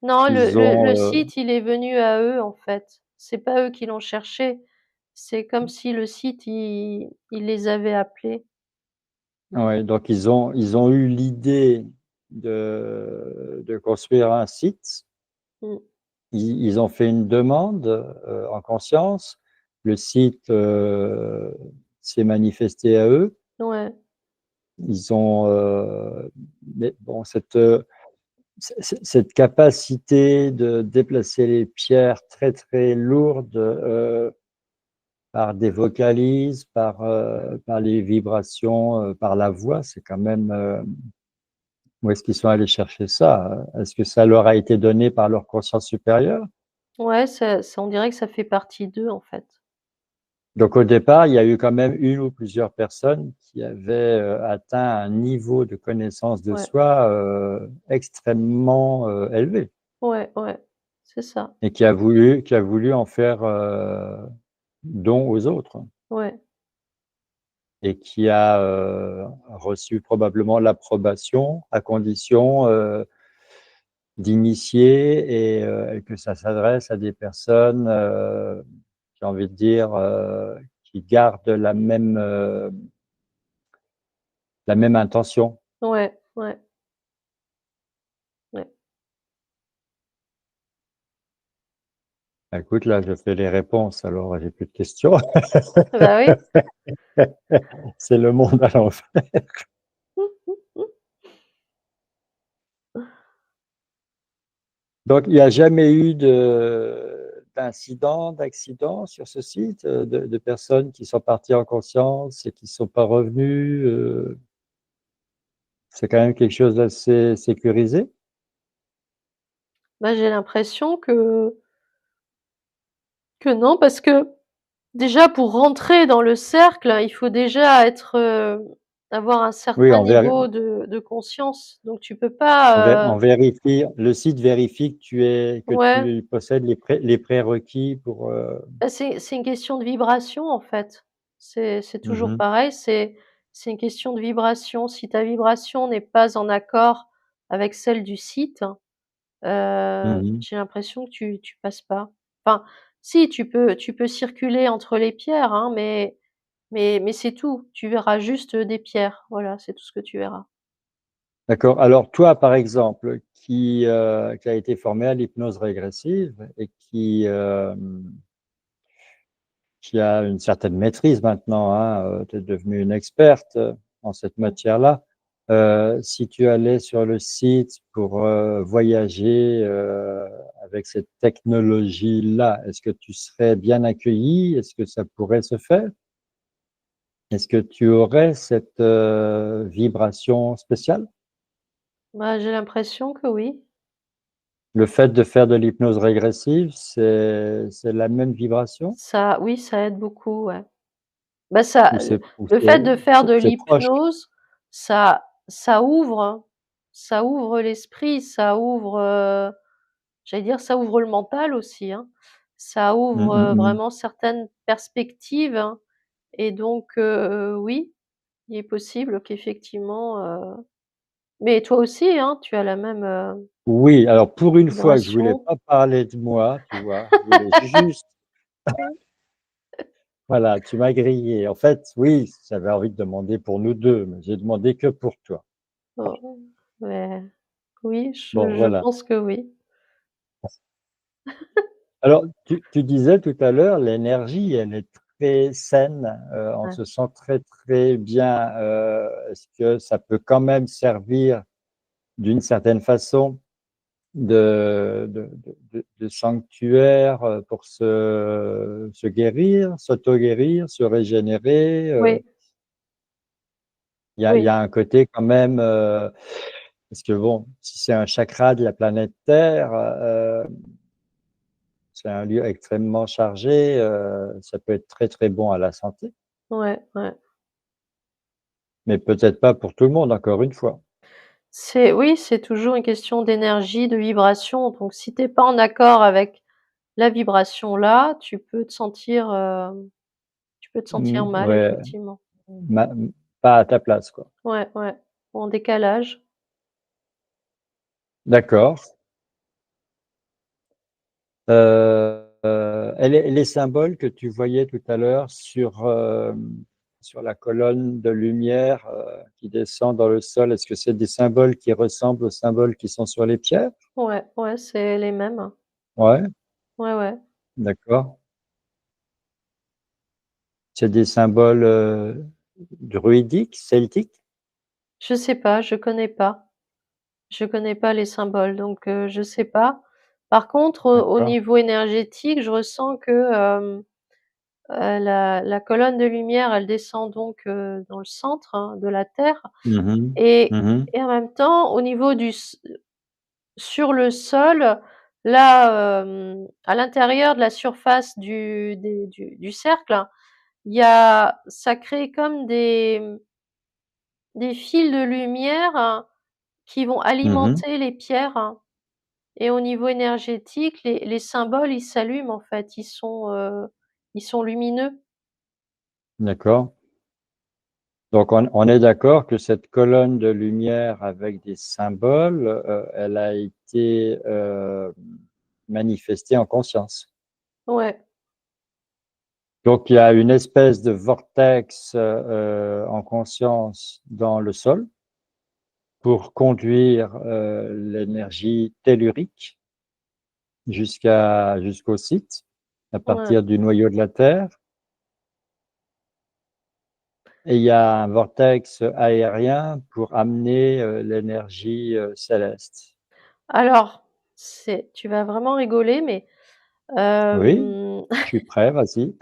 Non, le qu'ils le ont, le site, il est venu à eux, en fait. C'est pas eux qui l'ont cherché. C'est comme si le site, il les avait appelés. ouais, donc ils ont eu l'idée de construire un site. Mmh. Ils ont fait une demande, en conscience. Le site, s'est manifesté à eux. Ouais, Ils ont, mais bon, cette capacité de déplacer les pierres très, très lourdes, par des vocalises, par les vibrations, par la voix, c'est quand même, où est-ce qu'ils sont allés chercher ça? Est-ce que ça leur a été donné par leur conscience supérieure? ouais, ça on dirait que ça fait partie d'eux, en fait. Donc au départ, il y a eu quand même une ou plusieurs personnes qui avaient, atteint un niveau de connaissance de Ouais, soi, extrêmement, élevé ouais, ouais, c'est ça. et qui a voulu en faire, don aux autres Ouais, et qui a, reçu probablement l'approbation à condition, d'initier et que ça s'adresse à des personnes, j'ai envie de dire, qui gardent la même intention. ouais, ouais, ouais. Bah, écoute, là, je fais les réponses, alors j'ai plus de questions. Bah oui. C'est le monde à l'envers. Donc, il n'y a jamais eu d'incident, d'accident sur ce site, de personnes qui sont parties en conscience et qui ne sont pas revenues. C'est quand même quelque chose d'assez sécurisé. Bah, j'ai l'impression que non, parce que déjà pour rentrer dans le cercle, il faut déjà être, avoir un Oui, certain niveau de conscience. Donc tu peux pas, on vérifie, le site vérifie que ouais, tu possèdes les prérequis pour. bah, c'est une question de vibration, en fait. C'est toujours Mhm, pareil, c'est une question de vibration. Si ta vibration n'est pas en accord avec celle du site, mhm. j'ai l'impression que tu passes pas. Enfin, si, tu peux circuler entre les pierres, hein, mais c'est tout. Tu verras juste, des pierres. Voilà, c'est tout ce que tu verras. D'accord. Alors toi, par exemple, qui a été formé à l'hypnose régressive et qui a une certaine maîtrise maintenant, hein, tu es devenue une experte en cette Mmh. matière-là. Si tu allais sur le site pour voyager avec cette technologie-là, est-ce que tu serais bien accueilli? Est-ce que ça pourrait se faire? Est-ce que tu aurais cette vibration spéciale? Bah, j'ai l'impression que oui. Le fait de faire de l'hypnose régressive, c'est la même vibration Ça oui, ça aide beaucoup, ouais. Bah, ça ou le fait de faire de c'est proche? l'hypnose, ça ouvre, ça ouvre l'esprit, ça ouvre, j'allais dire ça ouvre le mental aussi, hein. Ça Mmh, ouvre, mmh mh. vraiment certaines perspectives, hein et donc oui, il est possible qu'effectivement, Mais toi aussi, hein, tu as la même, Oui, alors pour une fois que je voulais vibration. pas parler de moi, tu vois? Je voulais juste voilà, tu m'as grillé. En fait, oui, j'avais envie de demander pour nous 2, mais j'ai demandé que pour toi. Oh, mais oui, Bon, je voilà. pense que oui. Alors, tu disais tout à l'heure, l'énergie, elle est très saine, on Ouais. se sent très, très bien. Est-ce que ça peut quand même servir d'une certaine façon de sanctuaire, pour se guérir, s'auto-guérir, se régénérer? Oui, Il y oui, a un côté quand même, parce que bon, si c'est un chakra de la planète Terre, c'est un lieu extrêmement chargé, ça peut être très, très bon à la santé, ouais, ouais. mais peut-être pas pour tout le monde, encore une fois. Oui, c'est toujours une question d'énergie, de vibration, donc si tu es pas en accord avec la vibration là, tu peux te sentir mal Ouais, effectivement. ma pas à ta place, quoi. Ouais, ouais, ou en décalage. D'accord. Les symboles que tu voyais tout à l'heure sur la colonne de lumière, qui descend dans le sol, est-ce que c'est des symboles qui ressemblent aux symboles qui sont sur les pierres? Ouais, ouais, c'est les mêmes. Ouais, Ouais, ouais. d'accord. C'est des symboles, druidiques, celtiques? Je sais pas, je connais pas. Je connais pas les symboles, donc je sais pas. Par contre, au D'accord. niveau énergétique, je ressens que, la colonne de lumière, elle descend donc, dans le centre, hein, de la Terre Mmh mh. et Mmh. et en même temps, au niveau du s sur le sol, là, à l'intérieur de la surface du cercle, il y a ça crée comme des fils de lumière, hein, qui vont Mmh. alimenter les pierres, hein. Et au niveau énergétique, les symboles, ils s'allument en fait, ils sont lumineux. D'accord. Donc on est d'accord que cette colonne de lumière avec des symboles, elle a été, manifestée en conscience? Ouais, Donc il y a une espèce de vortex, en conscience dans le sol pour conduire, l'énergie tellurique jusqu'au site, à ouais. partir du noyau de la Terre. Et il y a un vortex aérien pour amener, l'énergie, céleste. Alors, c'est tu vas vraiment rigoler, mais Oui, hem, je suis prêt, vas-y.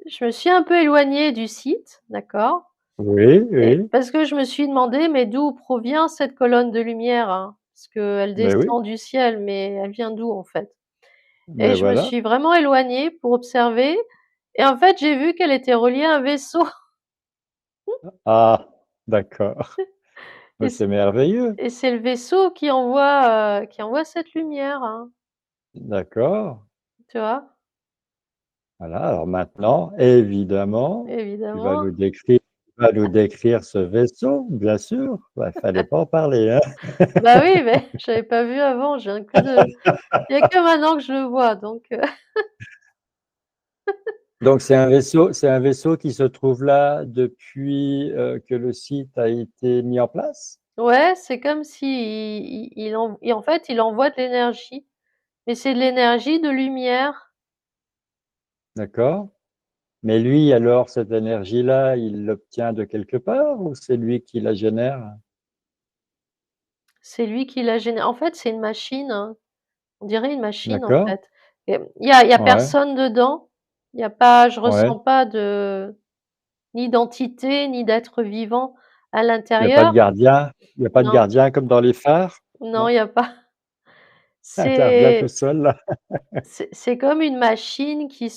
je me suis un peu éloignée du site, d'accord? Oui, Et oui, parce que je me suis demandé: «Mais d'où provient cette colonne de lumière, hein?» Parce qu'elle beh, oui, descend du ciel, mais elle vient d'où en fait? Et beh, je me voilà. suis vraiment éloignée pour observer et en fait, j'ai vu qu'elle était reliée à un vaisseau Ah, d'accord. Bah, et c c'est merveilleux. et c'est le vaisseau qui envoie cette lumière, hein, D'accord. tu vois? Voilà, alors maintenant, évidemment, Évidemment. tu vas nous décrire ce vaisseau, bien sûr. Bah, fallait pas en parler, hein? Bah oui, mais j'avais pas vu avant, je viens que de il y a que maintenant que je le vois donc Donc c'est un vaisseau qui se trouve là depuis, que le site a été mis en place? ouais, c'est comme si en fait, il envoie de l'énergie, mais c'est de l'énergie de lumière. D'accord. Mais lui alors, cette énergie-là, il l'obtient de quelque part ou c'est lui qui la génère? C'est lui qui la génère. En fait, c'est une machine, hein. On dirait une machine, en D'accord. fait. Et il y a Ouais, personne dedans. Il y a pas je ouais. ressens pas de ni d'entité, ni d'être vivant à Il y a pas de l'intérieur. gardien? Il y a pas de Non, gardien comme dans les phares? non, il Non? y a pas. Un gardien tout C'est seul là? c'est comme une machine qui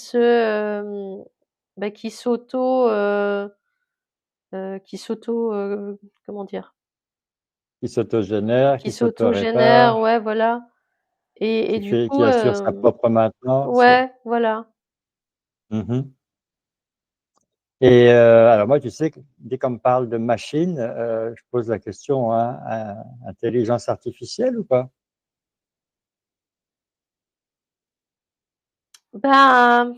comment dire? Qui s'autogénère, Qui qui s'autogénère, s'autorépare, ouais, voilà et du qui coup, assure sa propre maintenance. ouais, voilà. Mmh mh. Et alors moi, tu sais, dès qu'on me parle de machine, je pose la question, hein, intelligence artificielle ou pas? Ben,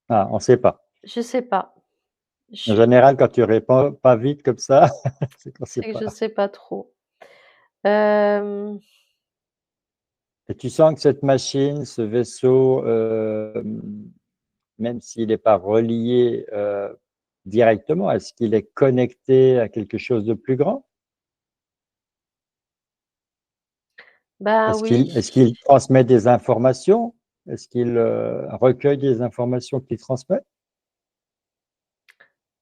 Ah, on ne sait pas. je sais pas. En Je général, quand tu réponds pas vite comme ça, c'est qu'on ne sait C'est que je pas. sais pas trop. Hem, Et tu sens que cette machine, ce vaisseau, même s'il n'est pas relié directement, est-ce qu'il est connecté à quelque chose de plus grand? bah, oui. Est-ce qu'il transmet des informations? Est-ce qu'il recueille des informations qu'il transmet?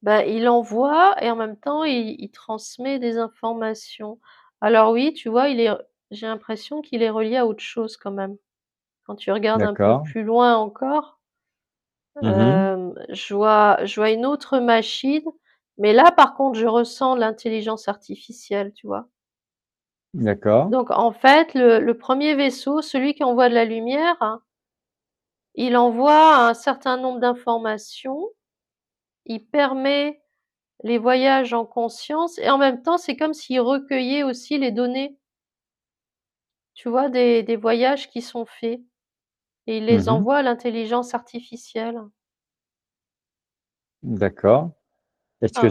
Bah, il envoie et en même temps il transmet des informations. Alors oui, tu vois, j'ai l'impression qu'il est relié à autre chose quand même. Quand tu regardes un peu D'accord. plus loin encore, Mhm. je vois une autre machine, mais là par contre je ressens l'intelligence artificielle, tu vois? D'accord. Donc en fait le 1er vaisseau, celui qui envoie de la lumière, hein, il envoie un certain nombre d'informations, il permet les voyages en conscience et en même temps, c'est comme s'il recueillait aussi les données, tu vois, des voyages qui sont faits et il les Mhm. envoie à l'intelligence artificielle. D'accord. Ah,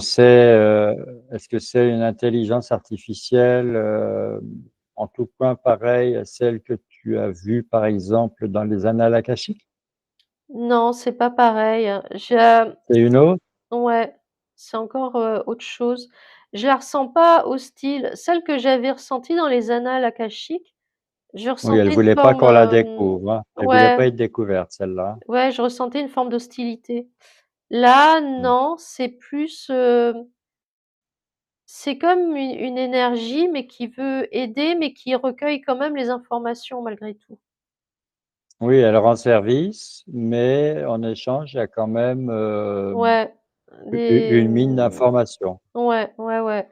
Est-ce que c'est une intelligence artificielle en tout point pareille à celle que tu as vue, par exemple, dans les annales akashiques? non, c'est pas pareil. Je C'est une autre? Ouais, c'est encore, autre chose. Je la ressens pas hostile. Celle que j'avais ressentie dans les annales akashiques, je Oui, elle ressentais une voulait pas forme, qu'on la découvre, hein. Elle voulait ouais, pas être découverte, celle-là. ouais, je ressentais une forme d'hostilité. Là, Mm. non, c'est plus, c'est comme une énergie, mais qui veut aider, mais qui recueille quand même les informations malgré tout. Oui, elle rend service, mais en échange, il y a quand même Ouais, une mine d'informations. ouais, ouais, ouais.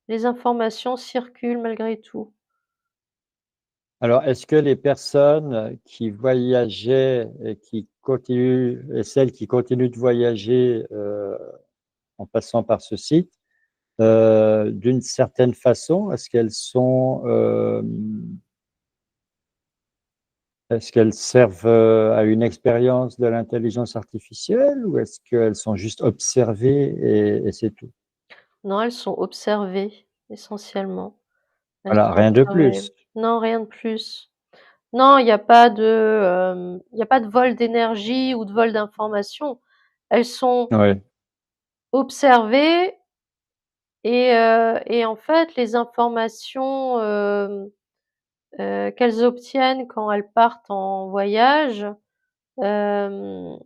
Les informations circulent malgré tout. Alors, est-ce que les personnes qui voyageaient et qui continuent, et celles qui continuent de voyager en passant par ce site, d'une certaine façon, est-ce qu'elles servent à une expérience de l'intelligence artificielle ou est-ce qu'elles sont juste observées et c'est tout? Non, elles sont observées, essentiellement. Elles Voilà, sont rien de observées. plus. Non, rien de plus. Non, il y a pas de vol d'énergie ou de vol d'informations. Elles sont Oui. observées et en fait, les informations, qu'elles obtiennent quand elles partent en voyage, hem,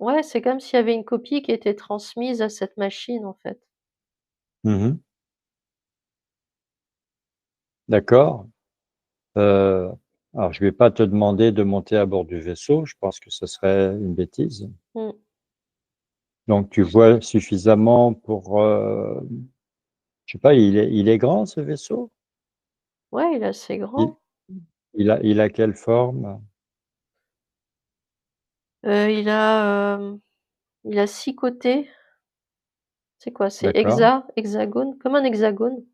ouais, c'est comme s'il y avait une copie qui était transmise à cette machine, en fait. Mhm. D'accord. Euh, alors, je ne vais pas te demander de monter à bord du vaisseau, je pense que ce serait une bêtise. Mmh. Donc, tu vois suffisamment pour, je sais pas, il est grand ce vaisseau? Ouais, il est assez Il, grand. il a quelle forme? Il a 6 côtés. C'est quoi? C'est D'accord. hexagone? Comme un hexagone.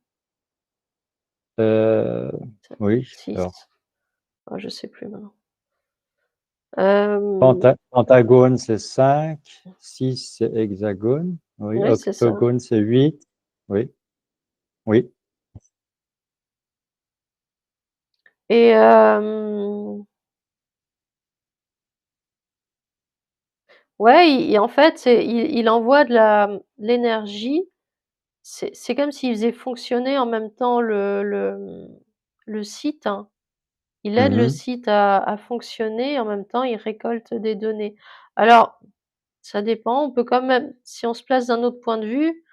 Euh, oui, 6. alors, Ah, je sais plus maintenant. Hem, pentagone, c'est 5, 6, c'est hexagone. Oui, ouais, c'est ça. octogone, c'est 8. Oui, oui. Et ouais, en fait, il envoie l'énergie. C'est comme s'il faisait fonctionner en même temps le site, hein. Il aide le Mhm, site à fonctionner et en même temps il récolte des données. Alors, ça dépend, on peut quand même si on se place d'un autre point de vue,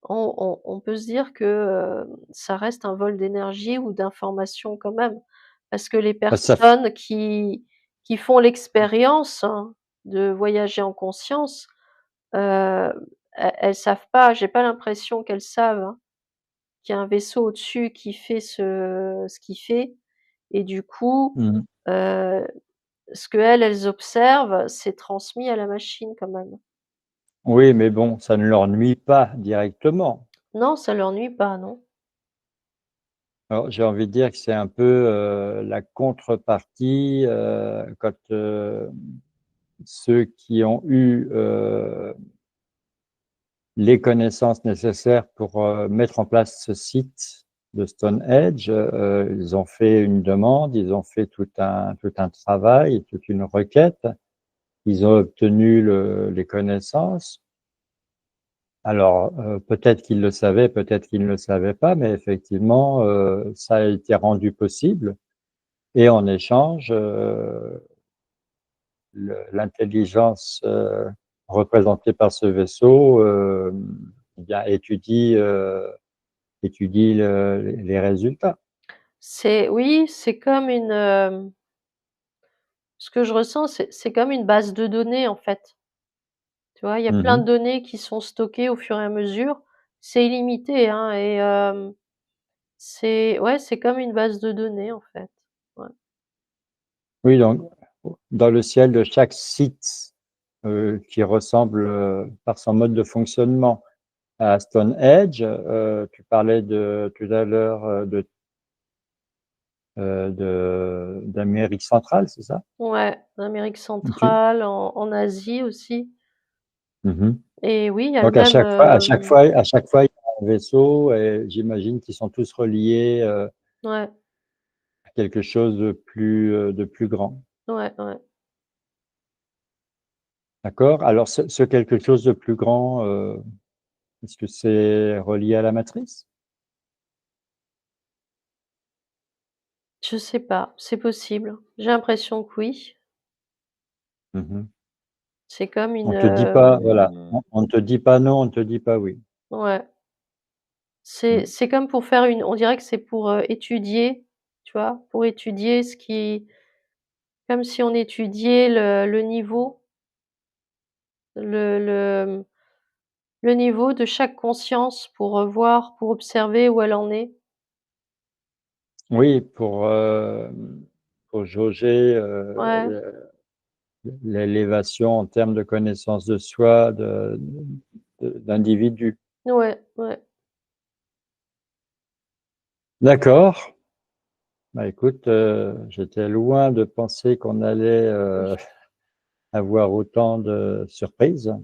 on peut se dire que, ça reste un vol d'énergie ou d'informations quand même. Parce que les bah, personnes qui font l'expérience, hein, de voyager en conscience, elles savent pas, j'ai pas l'impression qu'elles savent, hein, qu'il y a un vaisseau au-dessus qui fait ce qu'il fait et du coup, mhm. heu, ce qu'elles observent, c'est transmis à la machine quand même. Oui, mais bon, ça ne leur nuit pas directement. Non, ça leur nuit pas, non. Alors, j'ai envie de dire que c'est un peu, la contrepartie, quand, ceux qui ont eu, les connaissances nécessaires pour, mettre en place ce site de Stonehenge, ils ont fait une demande, ils ont fait tout un travail, toute une requête. Ils ont obtenu les connaissances. Alors, peut-être qu'ils le savaient, peut-être qu'ils ne le savaient pas, mais effectivement, ça a été rendu possible et en échange, l'intelligence, représentée par ce vaisseau, eh bien étudie les résultats. Oui, c'est comme ce que je ressens, c'est comme une base de données, en fait. Tu vois? Il y a plein de Mmh. données qui sont stockées au fur et à mesure. C'est illimité, hein, et c'est ouais, c'est comme une base de données, en fait. Ouais. Oui, donc dans le ciel de chaque site, qui ressemble, par son mode de fonctionnement à Stonehenge, tu parlais tout à l'heure, d'Amérique centrale, c'est ça? Ouais, en Amérique Tu centrale, en Asie aussi, Mmh. et oui, il y a le Donc à même, chaque fois il y a un vaisseau et j'imagine qu'ils sont tous reliés, ouais, à quelque chose de plus grand. ouais, ouais. D'accord? Alors ce quelque chose de plus grand, est-ce que c'est relié à la matrice? Je sais pas, c'est possible. J'ai l'impression que oui. Mmh. C'est comme On te dit pas voilà, hem on ne te dit pas non, on ne te dit pas oui. ouais, Mmh. c'est comme pour faire une on dirait que c'est pour, étudier, tu vois? Pour étudier ce qui comme si on étudiait le niveau, le le, le niveau de chaque conscience pour, voir, pour observer où elle en est. Oui, pour jauger, Ouais, l'élévation en termes de connaissance de soi d'individus. ouais, ouais. D'accord. Bah, écoute, j'étais loin de penser qu'on allait, avoir autant de surprises.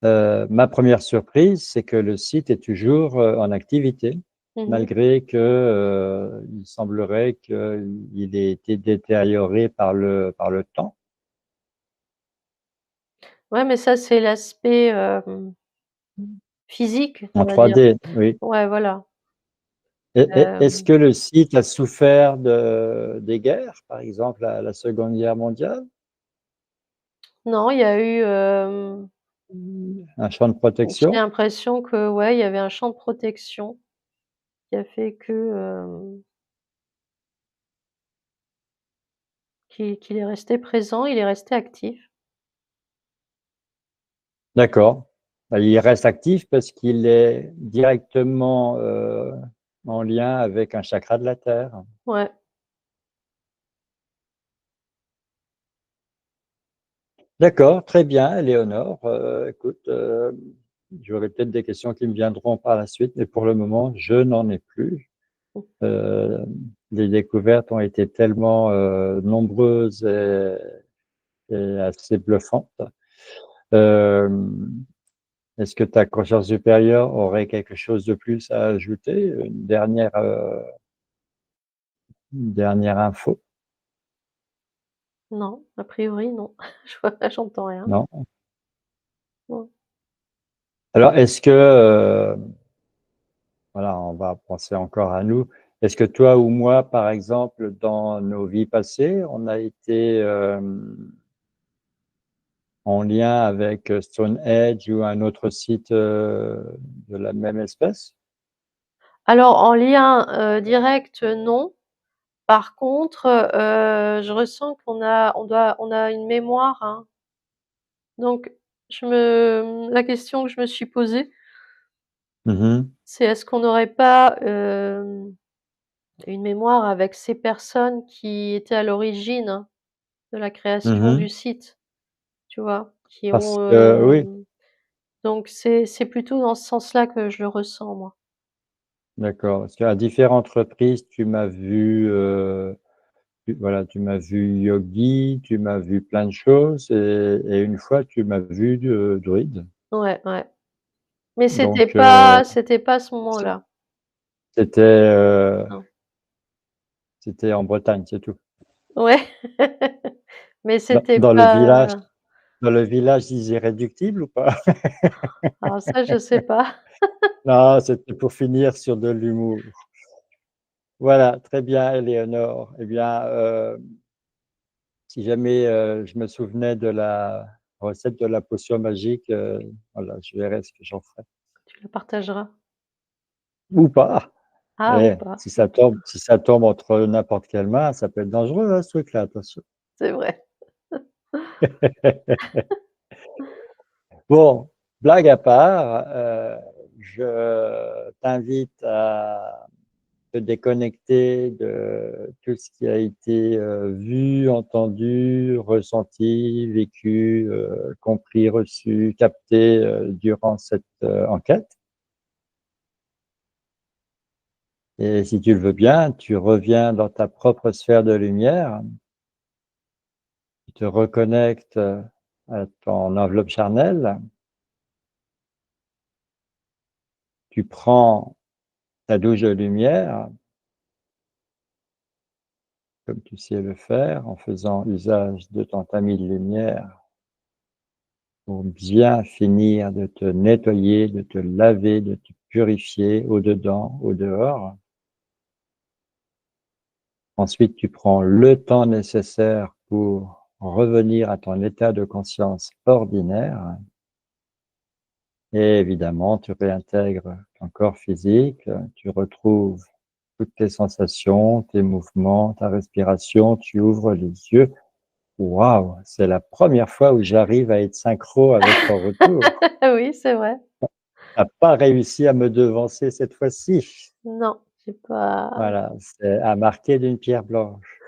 Ma première surprise, c'est que le site est toujours, en activité, Mmh. malgré que, il semblerait qu'il ait été détérioré par le temps. Ouais, mais ça, c'est l'aspect, physique, on En va dire. 3D, oui. Ouais, voilà. Est-ce Hem, que le site a souffert des guerres, par exemple la Seconde Guerre mondiale? non, il y a eu, Un champ de j'ai protection? l'impression que, ouais, il y avait un champ de protection qui a fait que, qu'il est resté présent, il est resté actif. D'accord. Bah, il reste actif parce qu'il est directement, en lien avec un chakra de la Terre. Ouais. D'accord, très bien, Éléonore. Écoute, j'aurai peut-être des questions qui me viendront par la suite, mais pour le moment, je n'en ai plus. Mmh. Heu, les découvertes ont été tellement, nombreuses et assez bluffantes. Hem, est-ce que ta conscience supérieure aurait quelque chose de plus à ajouter? Une dernière info? Non, a priori non. Je vois j'entends rien. Non? Non. Alors est-ce que, voilà, on va penser encore à nous. Est-ce que toi ou moi, par exemple, dans nos vies passées, on a été, en lien avec, Stonehenge ou un autre site, de la même espèce? Alors en lien, direct, non. Par contre, je ressens on a une mémoire, hein. Donc la question que je me suis posée, Mmh. c'est est-ce qu'on n'aurait pas, une mémoire avec ces personnes qui étaient à l'origine, hein, de la création Mmh. du site? tu vois? Qui Parce ont, que oui, donc c'est plutôt dans ce sens-là que je le ressens, moi. d'accord, parce qu'à différentes reprises, tu m'as vu, voilà, tu m'as vu yogi, tu m'as vu plein de choses et une fois tu m'as vu, druide. Ouais, ouais. Mais Donc c'était pas à ce c'est moment-là. c'était, Non. c'était en Bretagne, c'est tout. Ouais. Mais Dans c'était dans le village pas dans le village ils irréductibles ou pas? alors ça, je sais pas. Non, c'était pour finir sur de l'humour. Voilà, très bien Éléonore. Eh bien, si jamais, je me souvenais de la recette de la potion magique, voilà, je verrais ce que j'en ferais. Tu le partageras. Ou pas. Ah, ou Eh, pas, si ça tombe entre n'importe quelle main, ça peut être dangereux, hein, ce truc-là, attention. c'est vrai. Bon, blague à part, je t'invite à te déconnecter de tout ce qui a été, vu, entendu, ressenti, vécu, compris, reçu, capté, durant cette, enquête. Et si tu le veux bien, tu reviens dans ta propre sphère de lumière, tu te reconnectes, à ton enveloppe charnelle, tu prends ta douche de lumière, comme tu sais le faire, en faisant usage de ton tamis de lumière pour bien finir de te nettoyer, de te laver, de te purifier au-dedans, au-dehors. Ensuite, tu prends le temps nécessaire pour revenir à ton état de conscience ordinaire. Et évidemment, tu réintègres ton corps physique, tu retrouves toutes tes sensations, tes mouvements, ta respiration, tu ouvres les yeux. Waouh, c'est la première fois où j'arrive à être synchro avec ton retour. Oui, c'est vrai. Tu pas réussi à me devancer cette fois-ci. Non, j'ai pas Voilà, c'est à marquer d'une pierre blanche.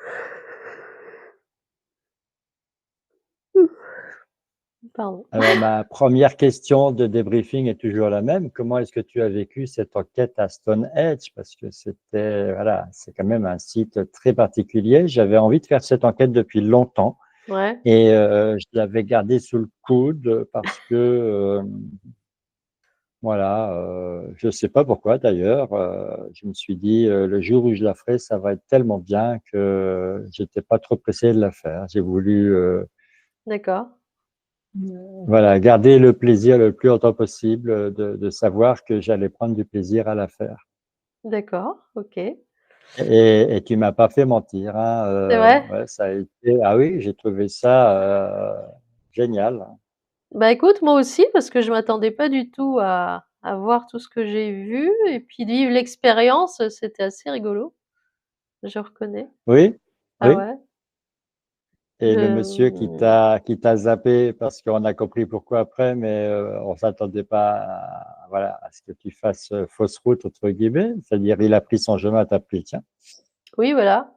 pardon. Alors, ma première question de débriefing est toujours la même. Comment est-ce que tu as vécu cette enquête à Stonehenge? Parce que c'était, voilà, c'est quand même un site très particulier. J'avais envie de faire cette enquête depuis longtemps Ouais, et je l'avais gardée sous le coude parce que, voilà, je ne sais pas pourquoi d'ailleurs, je me suis dit, le jour où je la ferai, ça va être tellement bien que j'étais pas trop pressé de la faire. J'ai voulu, d'accord, voilà, garder le plaisir le plus longtemps possible, de savoir que j'allais prendre du plaisir à la faire. d'accord, OK. Et tu m'as pas fait mentir, hein, C'est vrai? ouais, ça a été ah oui, j'ai trouvé ça, génial. Bah, écoute, moi aussi, parce que je m'attendais pas du tout à voir tout ce que j'ai vu et puis de vivre l'expérience, c'était assez rigolo, je reconnais. Oui, Ah oui. ouais, Et je le monsieur qui t'a zappé parce qu'on a compris pourquoi après, mais on s'attendait pas à, voilà, à ce que tu fasses fausse route entre guillemets, c'est-à-dire il a pris son chemin, t'as pris le tien. oui, voilà.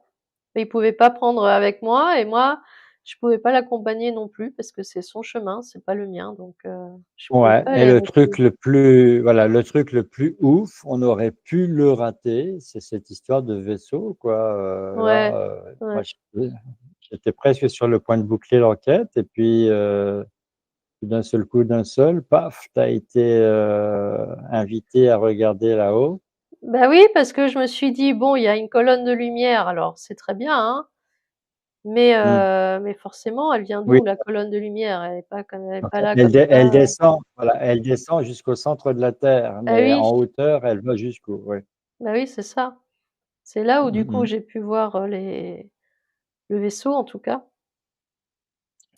Il pouvait pas prendre avec moi et moi, je pouvais pas l'accompagner non plus parce que c'est son chemin, c'est pas le mien, donc je pouvais Ouais, pas et aller le avec truc lui. le plus, voilà, le truc le plus ouf, on aurait pu le rater, c'est cette histoire de vaisseau, quoi. Ouais, Moi, ouais. j'étais presque sur le point de boucler l'enquête, et puis d'un seul coup, d'un seul, paf, tu as été invité à regarder là-haut. Bah oui, parce que je me suis dit: «Bon, il y a une colonne de lumière, alors c'est très bien, hein, Hmm. mais forcément, elle vient Oui, d'où la colonne de lumière? Elle est donc pas là comme ça». elle descend, voilà, elle descend jusqu'au centre de la Terre, Ah mais oui, en hauteur, elle va jusqu'où, oui. bah oui, c'est ça. C'est là où du coup Mhm. j'ai pu voir, les le vaisseau en tout cas.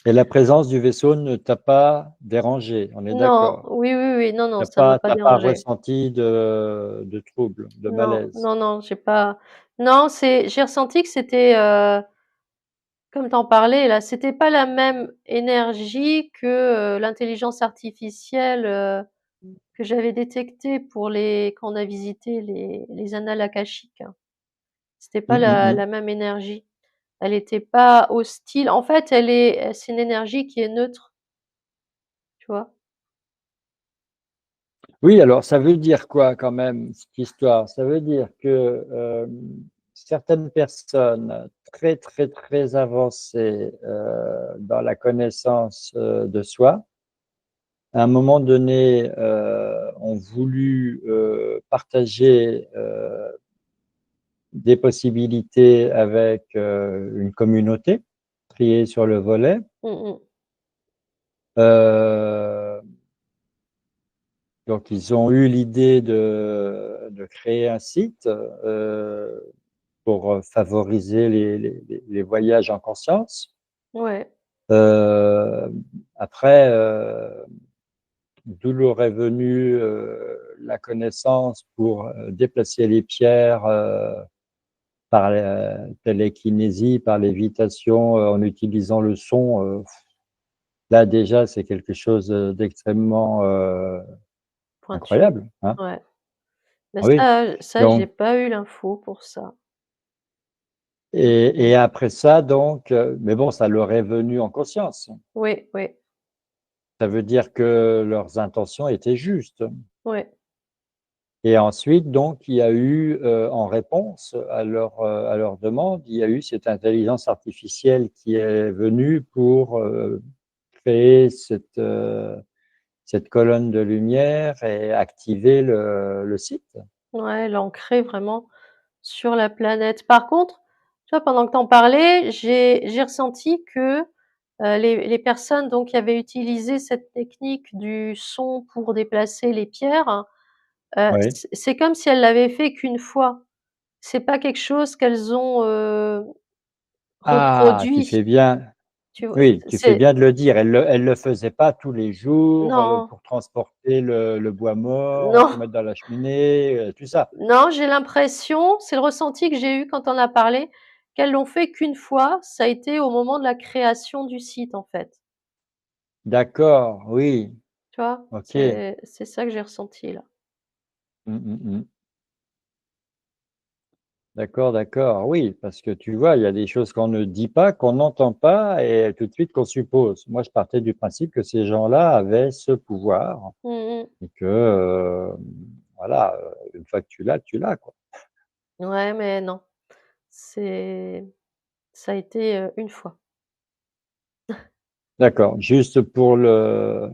Et la présence du vaisseau ne t'a pas dérangé, on est Non, d'accord. oui, oui, oui, non, non, T'as ça m'a pas, pas t'as pas dérangée. ressenti de trouble, de Non, malaise. non, non, j'ai pas non, j'ai ressenti que c'était, comme tu en parlais là, c'était pas la même énergie que, l'intelligence artificielle, que j'avais détectée pour les quand on a visité les annales akashiques, hein. C'était pas Mmh, mmh, la mmh. même énergie. Elle était pas hostile. En fait, c'est une énergie qui est neutre. Oui, alors ça veut dire quoi quand même, cette histoire? Ça veut dire que certaines personnes très, très, très avancées dans la connaissance de soi, à un moment donné, ont voulu partager des possibilités avec une communauté triée sur le volet. Mmh mh. Euh, donc, ils ont eu l'idée de créer un site pour favoriser les voyages en conscience. Ouais, Euh, après, d'où leur est venue la connaissance pour déplacer les pierres par la télékinésie, par lévitation, en utilisant le son. Là, déjà, c'est quelque chose d'extrêmement pointu. incroyable, hein. Ouais. Mais Ah oui. ça j'ai Donc, pas eu l'info pour ça. et après ça, donc, mais bon, ça leur est venu en conscience. Oui, oui, Ça veut dire que leurs intentions étaient justes. ouais. Et ensuite, donc, il y a eu, en réponse à leur demande, il y a eu cette intelligence artificielle qui est venue pour créer cette colonne de lumière et activer le site. Ouais, l'ancrer vraiment sur la planète. Par contre, tu vois, pendant que tu en parlais, j'ai ressenti que, les personnes donc qui avaient utilisé cette technique du son pour déplacer les pierres, Oui. c'est comme si elles l'avaient fait qu'une fois. C'est pas quelque chose qu'elles ont, Ah, tu reproduit, fais bien, tu vois? oui, tu fais C'est bien de le dire. Elle le faisait pas tous les jours non, pour transporter le bois mort, non, pour mettre dans la cheminée, tout ça. non, j'ai l'impression, c'est le ressenti que j'ai eu quand on a parlé, qu'elles l'ont fait qu'une fois, ça a été au moment de la création du site, en fait. D'accord, oui, Tu vois? ok. C'est ça que j'ai ressenti là. Mm. D'accord, d'accord. Oui, parce que tu vois, il y a des choses qu'on ne dit pas, qu'on n'entend pas et tout de suite qu'on suppose. Moi, je partais du principe que ces gens-là avaient ce pouvoir Mmh mh. et que, voilà, une fois que tu l'as, quoi. Ouais, mais non, c'est ça a été, une fois. D'accord. Juste pour le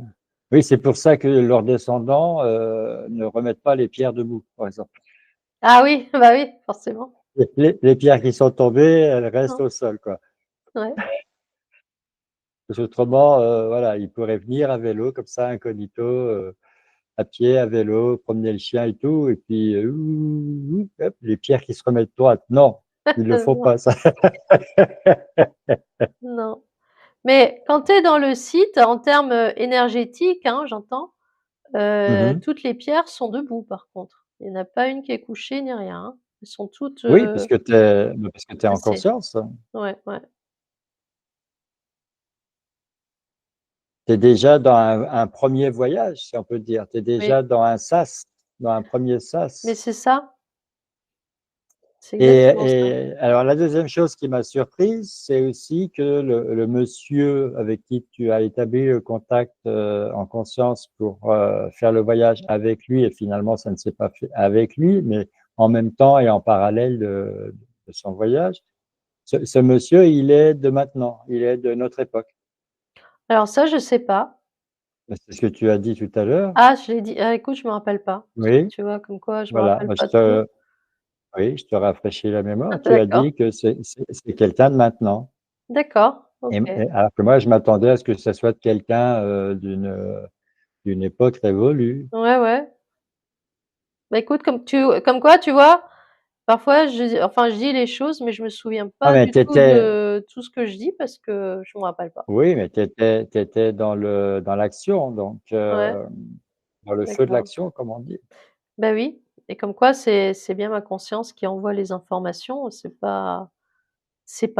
oui, c'est pour ça que leurs descendants, ne remettent pas les pierres debout, par exemple. Ah oui, bah oui, forcément. Les pierres qui sont tombées, elles restent Non, au sol, quoi. ouais. Parce qu'autrement, voilà, ils pourraient venir à vélo comme ça, incognito, à pied, à vélo, promener le chien et tout, et puis, hop, les pierres qui se remettent droites. Non, ils le font Non, pas ça. non. Mais quand tu es dans le site, en termes, énergétiques, hein, j'entends, Mmh. toutes les pierres sont debout par contre. Il y en a pas une qui est couchée ni rien, hein. Elles sont toutes, Oui, parce que tu es en placées. conscience. Ouais, ouais. Tu es déjà dans un 1er voyage, si on peut dire. Tu es Oui, déjà dans un sas, dans un premier mais sas. c'est ça, c'est Et exactement ça. alors la deuxième chose qui m'a surprise, c'est aussi que le monsieur avec qui tu as établi le contact, en conscience pour, faire le voyage avec lui et finalement ça ne s'est pas fait avec lui, mais en même temps et en parallèle de son voyage. Ce monsieur, il est de maintenant, il est de notre époque. Alors ça, je sais pas. C'est ce que tu as dit tout à l'heure. Ah, je l'ai dit ah écoute, je me rappelle pas. Oui, Tu vois, comme quoi je me voilà, rappelle bah, pas de tout. je te rafraîchis la mémoire. Tu as D'accord, dit que c'est quelqu'un de maintenant. d'accord, Et OK. alors que moi, je m'attendais à ce que ça soit de quelqu'un d'une époque révolue. Ouais, ouais. Bah, écoute, comme quoi, tu vois, parfois je dis les choses, mais je me souviens Ah, pas mais du tu tout étais, de tout ce que je dis parce que je me rappelle pas. oui, mais tu étais dans l'action, donc Ouais, dans le feu de d'accord. l'action, comme on dit. Bah, oui et comme quoi c'est bien ma conscience qui envoie les informations, c'est pas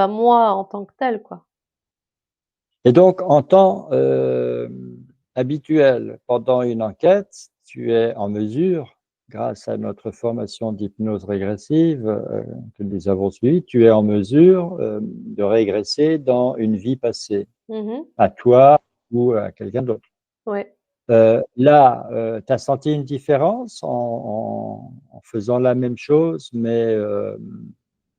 moi en tant que tel, quoi. Et donc, en temps habituel, pendant une enquête, tu es en mesure, grâce à notre formation d'hypnose régressive que nous avons suivie, tu es en mesure de régresser dans une vie passée, Mmh. à toi ou à quelqu'un d'autre. Ouais. Là, tu as senti une différence en faisant la même chose, mais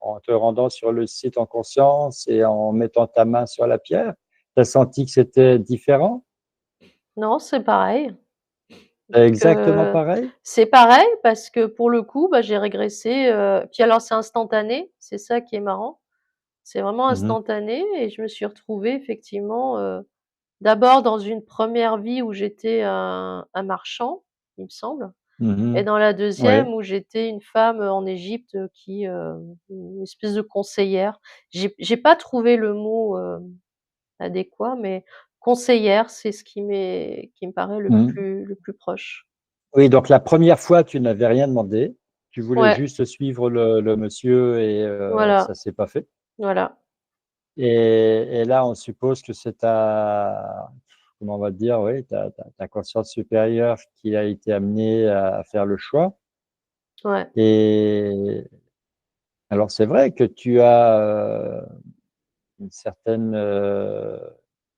en te rendant sur le site en conscience et en mettant ta main sur la pierre? Tu as senti que c'était différent? Non, c'est pareil, Exactement que pareil? c'est pareil parce que pour le coup, bah, j'ai régressé, puis alors c'est instantané, c'est ça qui est marrant. C'est vraiment Mmh mh. instantané et je me suis retrouvée effectivement, d'abord dans une première vie où j'étais un marchand, il me semble, et Mmh. dans la Oui. deuxième où j'étais une femme, en Égypte, qui, une espèce de conseillère. J'ai pas trouvé le mot, adéquat, mais conseillère, c'est ce qui me paraît Mmh. le plus proche. Oui, donc la première fois, tu n'avais rien demandé. Tu voulais Ouais, juste suivre le monsieur et voilà, ça s'est pas fait. voilà. Et là, on suppose que c'est ta comment on va dire? Oui, ta conscience supérieure qui a été amenée à faire le choix. Ouais, Et alors c'est vrai que tu as, une certaine,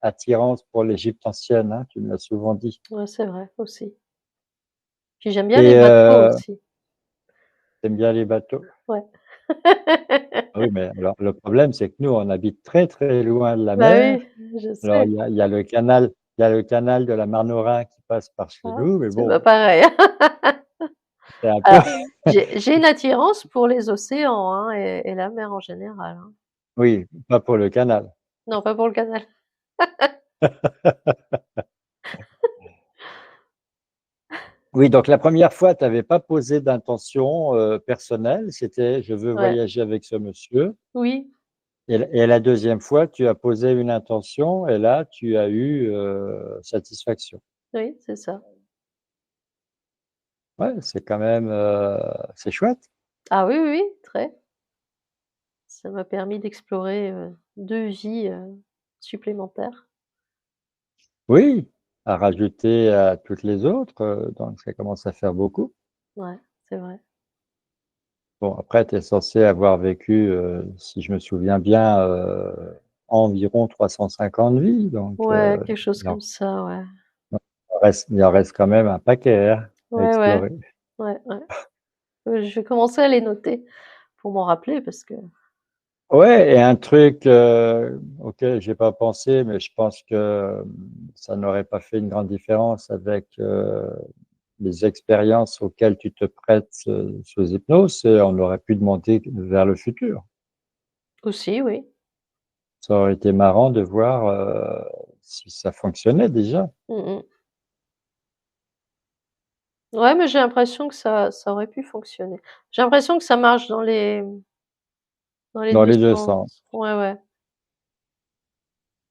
attirance pour l'Égypte ancienne, hein, tu me l'as souvent dit. ouais, c'est vrai aussi. Puis j'aime bien les Et bateaux aussi. tu aimes bien les bateaux? Ouais. Ah oui, mais alors le problème, c'est que nous, on habite très, très loin de la Bah mer. oui, je Alors sais. il y a le canal de la Marne-au-Rhin qui passe par chez Ah, nous, mais c'est pas bon, pareil. c'est un peu Alors, j'ai une attirance pour les océans, hein, et la mer en général, hein. oui, pas pour le canal. Non, pas pour le canal. Oui, donc la première fois, tu avais pas posé d'intention, personnelle, c'était: «Je veux Ouais. voyager avec ce monsieur». Oui, Et la deuxième fois, tu as posé une intention et là, tu as eu, satisfaction. oui, c'est ça. Ouais, c'est quand même, c'est chouette. Ah oui, oui, oui, très. Ça m'a permis d'explorer, 2 vies, supplémentaires. Oui, à rajouter à toutes les autres, donc ça commence à faire beaucoup. Ouais, c'est vrai. Bon, après, tu es censé avoir vécu, si je me souviens bien, environ 350 vies, donc Ouais, quelque chose il en comme ça, ouais. il en reste quand même un paquet, hein, à Ouais, ouais, explorer. ouais, ouais. Je vais commencer à les noter pour m'en rappeler parce que Ouais, et un truc, auquel j'ai pas pensé, mais je pense que, ça n'aurait pas fait une grande différence avec, les expériences auxquelles tu te prêtes, sous hypnose, c'est on aurait pu demander vers le futur. aussi, oui. Ça aurait été marrant de voir, si ça fonctionnait déjà. Mmh mh. Ouais, mais j'ai l'impression que ça aurait pu fonctionner. J'ai l'impression que ça marche dans les Dans 2 les 2 sens. sens. Ouais, ouais.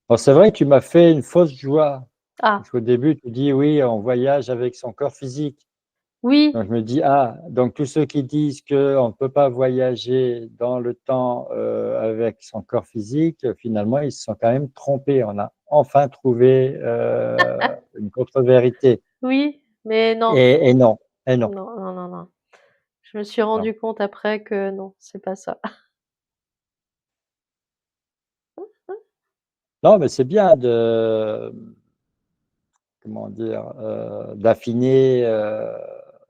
Bon, c'est vrai que tu m'as fait une fausse joie, Ah, parce qu'au début, tu dis: «Oui, on voyage avec son corps physique». oui, Donc je me dis: «Ah, donc tous ceux qui disent qu'on ne peut pas voyager dans le temps, avec son corps physique, finalement, ils se sont quand même trompés. On a enfin trouvé, une contre-vérité». oui, mais non. Et non, et non, Non, non, non, non. Je me suis non. rendu compte après que non, c'est pas ça. Non, mais c'est bien de, comment dire? D'affiner,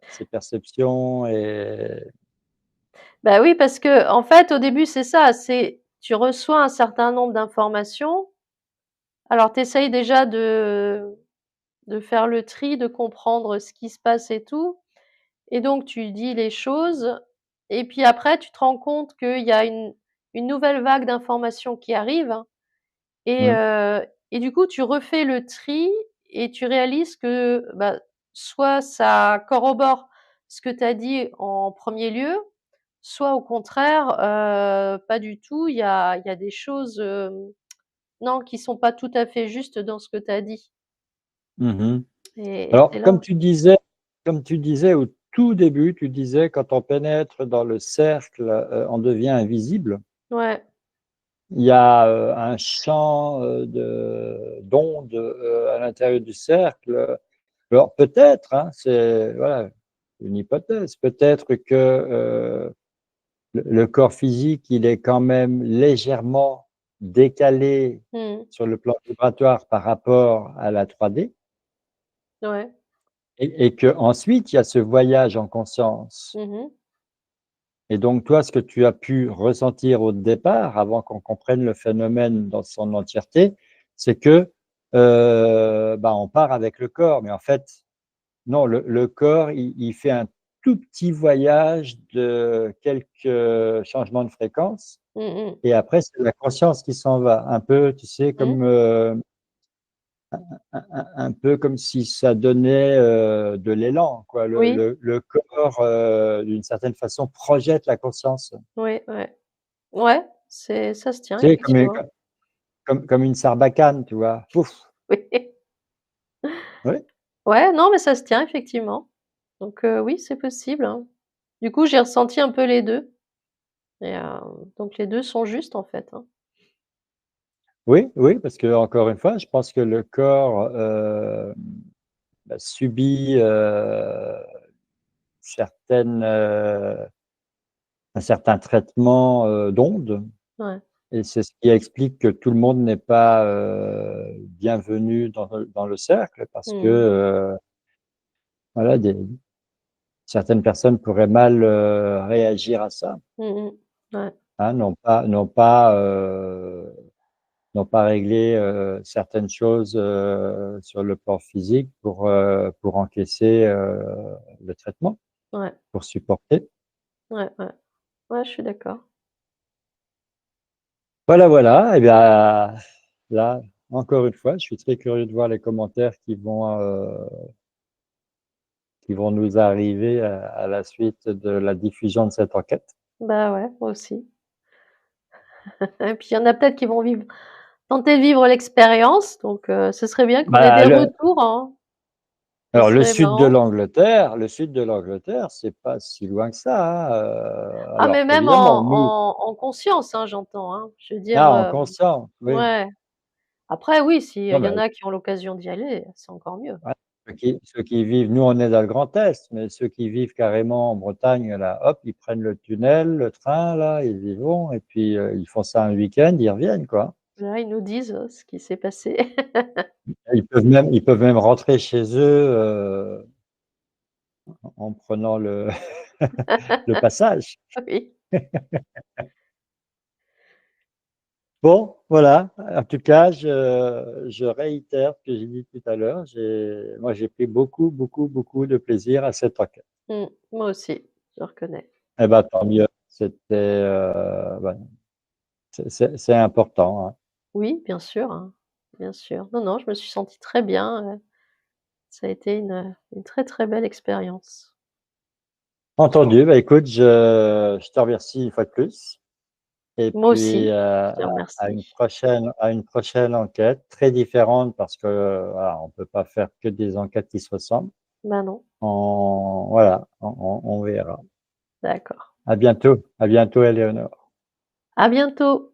ses perceptions et Bah oui, parce qu'en fait, au début, c'est ça, c'est tu reçois un certain nombre d'informations. Alors tu essayes déjà de faire le tri, de comprendre ce qui se passe et tout, et donc tu dis les choses et puis après tu te rends compte qu'il y a une nouvelle vague d'informations qui arrive, et mmh, heu et du coup tu refais le tri et tu réalises que, bah, soit ça corrobore ce que tu as dit en premier lieu, soit au contraire, pas du tout. Il y a des choses, non, qui sont pas tout à fait justes dans ce que tu as dit, mmh. et c'est Alors, là comme tu disais au tout début, tu disais: «Quand on pénètre dans le cercle, on devient invisible». ouais. Il y a, un champ, de d'ondes, à l'intérieur du cercle. Alors peut-être, hein, c'est voilà, une hypothèse, peut-être que, le corps physique, il est quand même légèrement décalé Mmh. sur le plan vibratoire par rapport à la 3D. Ouais. et qu'ensuite, il y a ce voyage en conscience. Mmh. Et donc, toi, ce que tu as pu ressentir au départ, avant qu'on comprenne le phénomène dans son entièreté, c'est que, bah, on part avec le corps, mais en fait, non, le corps, il fait un tout petit voyage de quelques changements de fréquence Mmh mh. et après, c'est la conscience qui s'en va. Un peu, tu sais, Mmh. comme, un peu comme si ça donnait, de l'élan, quoi. Le Oui, le le corps, d'une certaine façon, projette la conscience. oui, ouais. Ouais, c'est ça se tient Tu sais, comme effectivement. comme une sarbacane, tu vois? Pouf! Oui. Oui, Ouais, non, mais ça se tient effectivement. Donc oui, c'est possible, hein. Du coup, j'ai ressenti un peu les 2 et donc les 2 sont justes en fait, hein. oui, oui, parce qu'encore une fois, je pense que le corps, bah, subit, certaines, un certain traitement, d'ondes Ouais. et c'est ce qui explique que tout le monde n'est pas, bienvenu dans le cercle parce que, Mmh mh. voilà, des certaines personnes pourraient mal, réagir à ça, Mmh mh. Ouais. hein, n'ont pas réglé, certaines choses, sur le plan physique pour encaisser, le traitement, Ouais. pour supporter. Ouais, ouais. Ouais, je suis d'accord. Voilà, voilà et bien, là, encore une fois, je suis très curieux de voir les commentaires qui vont nous arriver à la suite de la diffusion de cette enquête. Bah ouais, moi aussi. Et puis il y en a peut-être qui vont vivre tenter de vivre l'expérience, donc ce serait bien qu'on ait Bah, des retours, hein. Ce alors serait marrant. Le sud de l'Angleterre, c'est pas si loin que ça, hein, Ah mais alors même évidemment, nous en conscience, hein, j'entends, hein. Je veux dire, en conscience, oui. ouais. Après oui, s'il Non, y en mais a qui ont l'occasion d'y aller, c'est encore mieux. ouais, ceux qui vivent nous, on est dans le Grand Est, mais ceux qui vivent carrément en Bretagne, là, hop, ils prennent le tunnel, le train, là, ils y vont et puis, ils font ça un week-end, ils reviennent, quoi. Là, ils nous disent, ce qui s'est passé. Ils peuvent même rentrer chez eux, en prenant le le passage. Oui. Bon, voilà, en tout cas, je réitère ce que j'ai dit tout à l'heure. J'ai pris beaucoup, beaucoup, beaucoup de plaisir à cette enquête. Mmh. Moi aussi, je reconnais. Eh ben, tant mieux. C'était, bah, c'est important, hein. Oui, bien sûr, hein, bien sûr. Non, non, je me suis sentie très bien, ça a été une très, très belle expérience. Entendu, bah, écoute, je te remercie une fois de plus et Moi puis, aussi, je te remercie. à une prochaine enquête très différente parce que, voilà, on peut pas faire que des enquêtes qui se ressemblent. Bah non, Voilà, on verra. d'accord. À bientôt, Éléonore. À bientôt.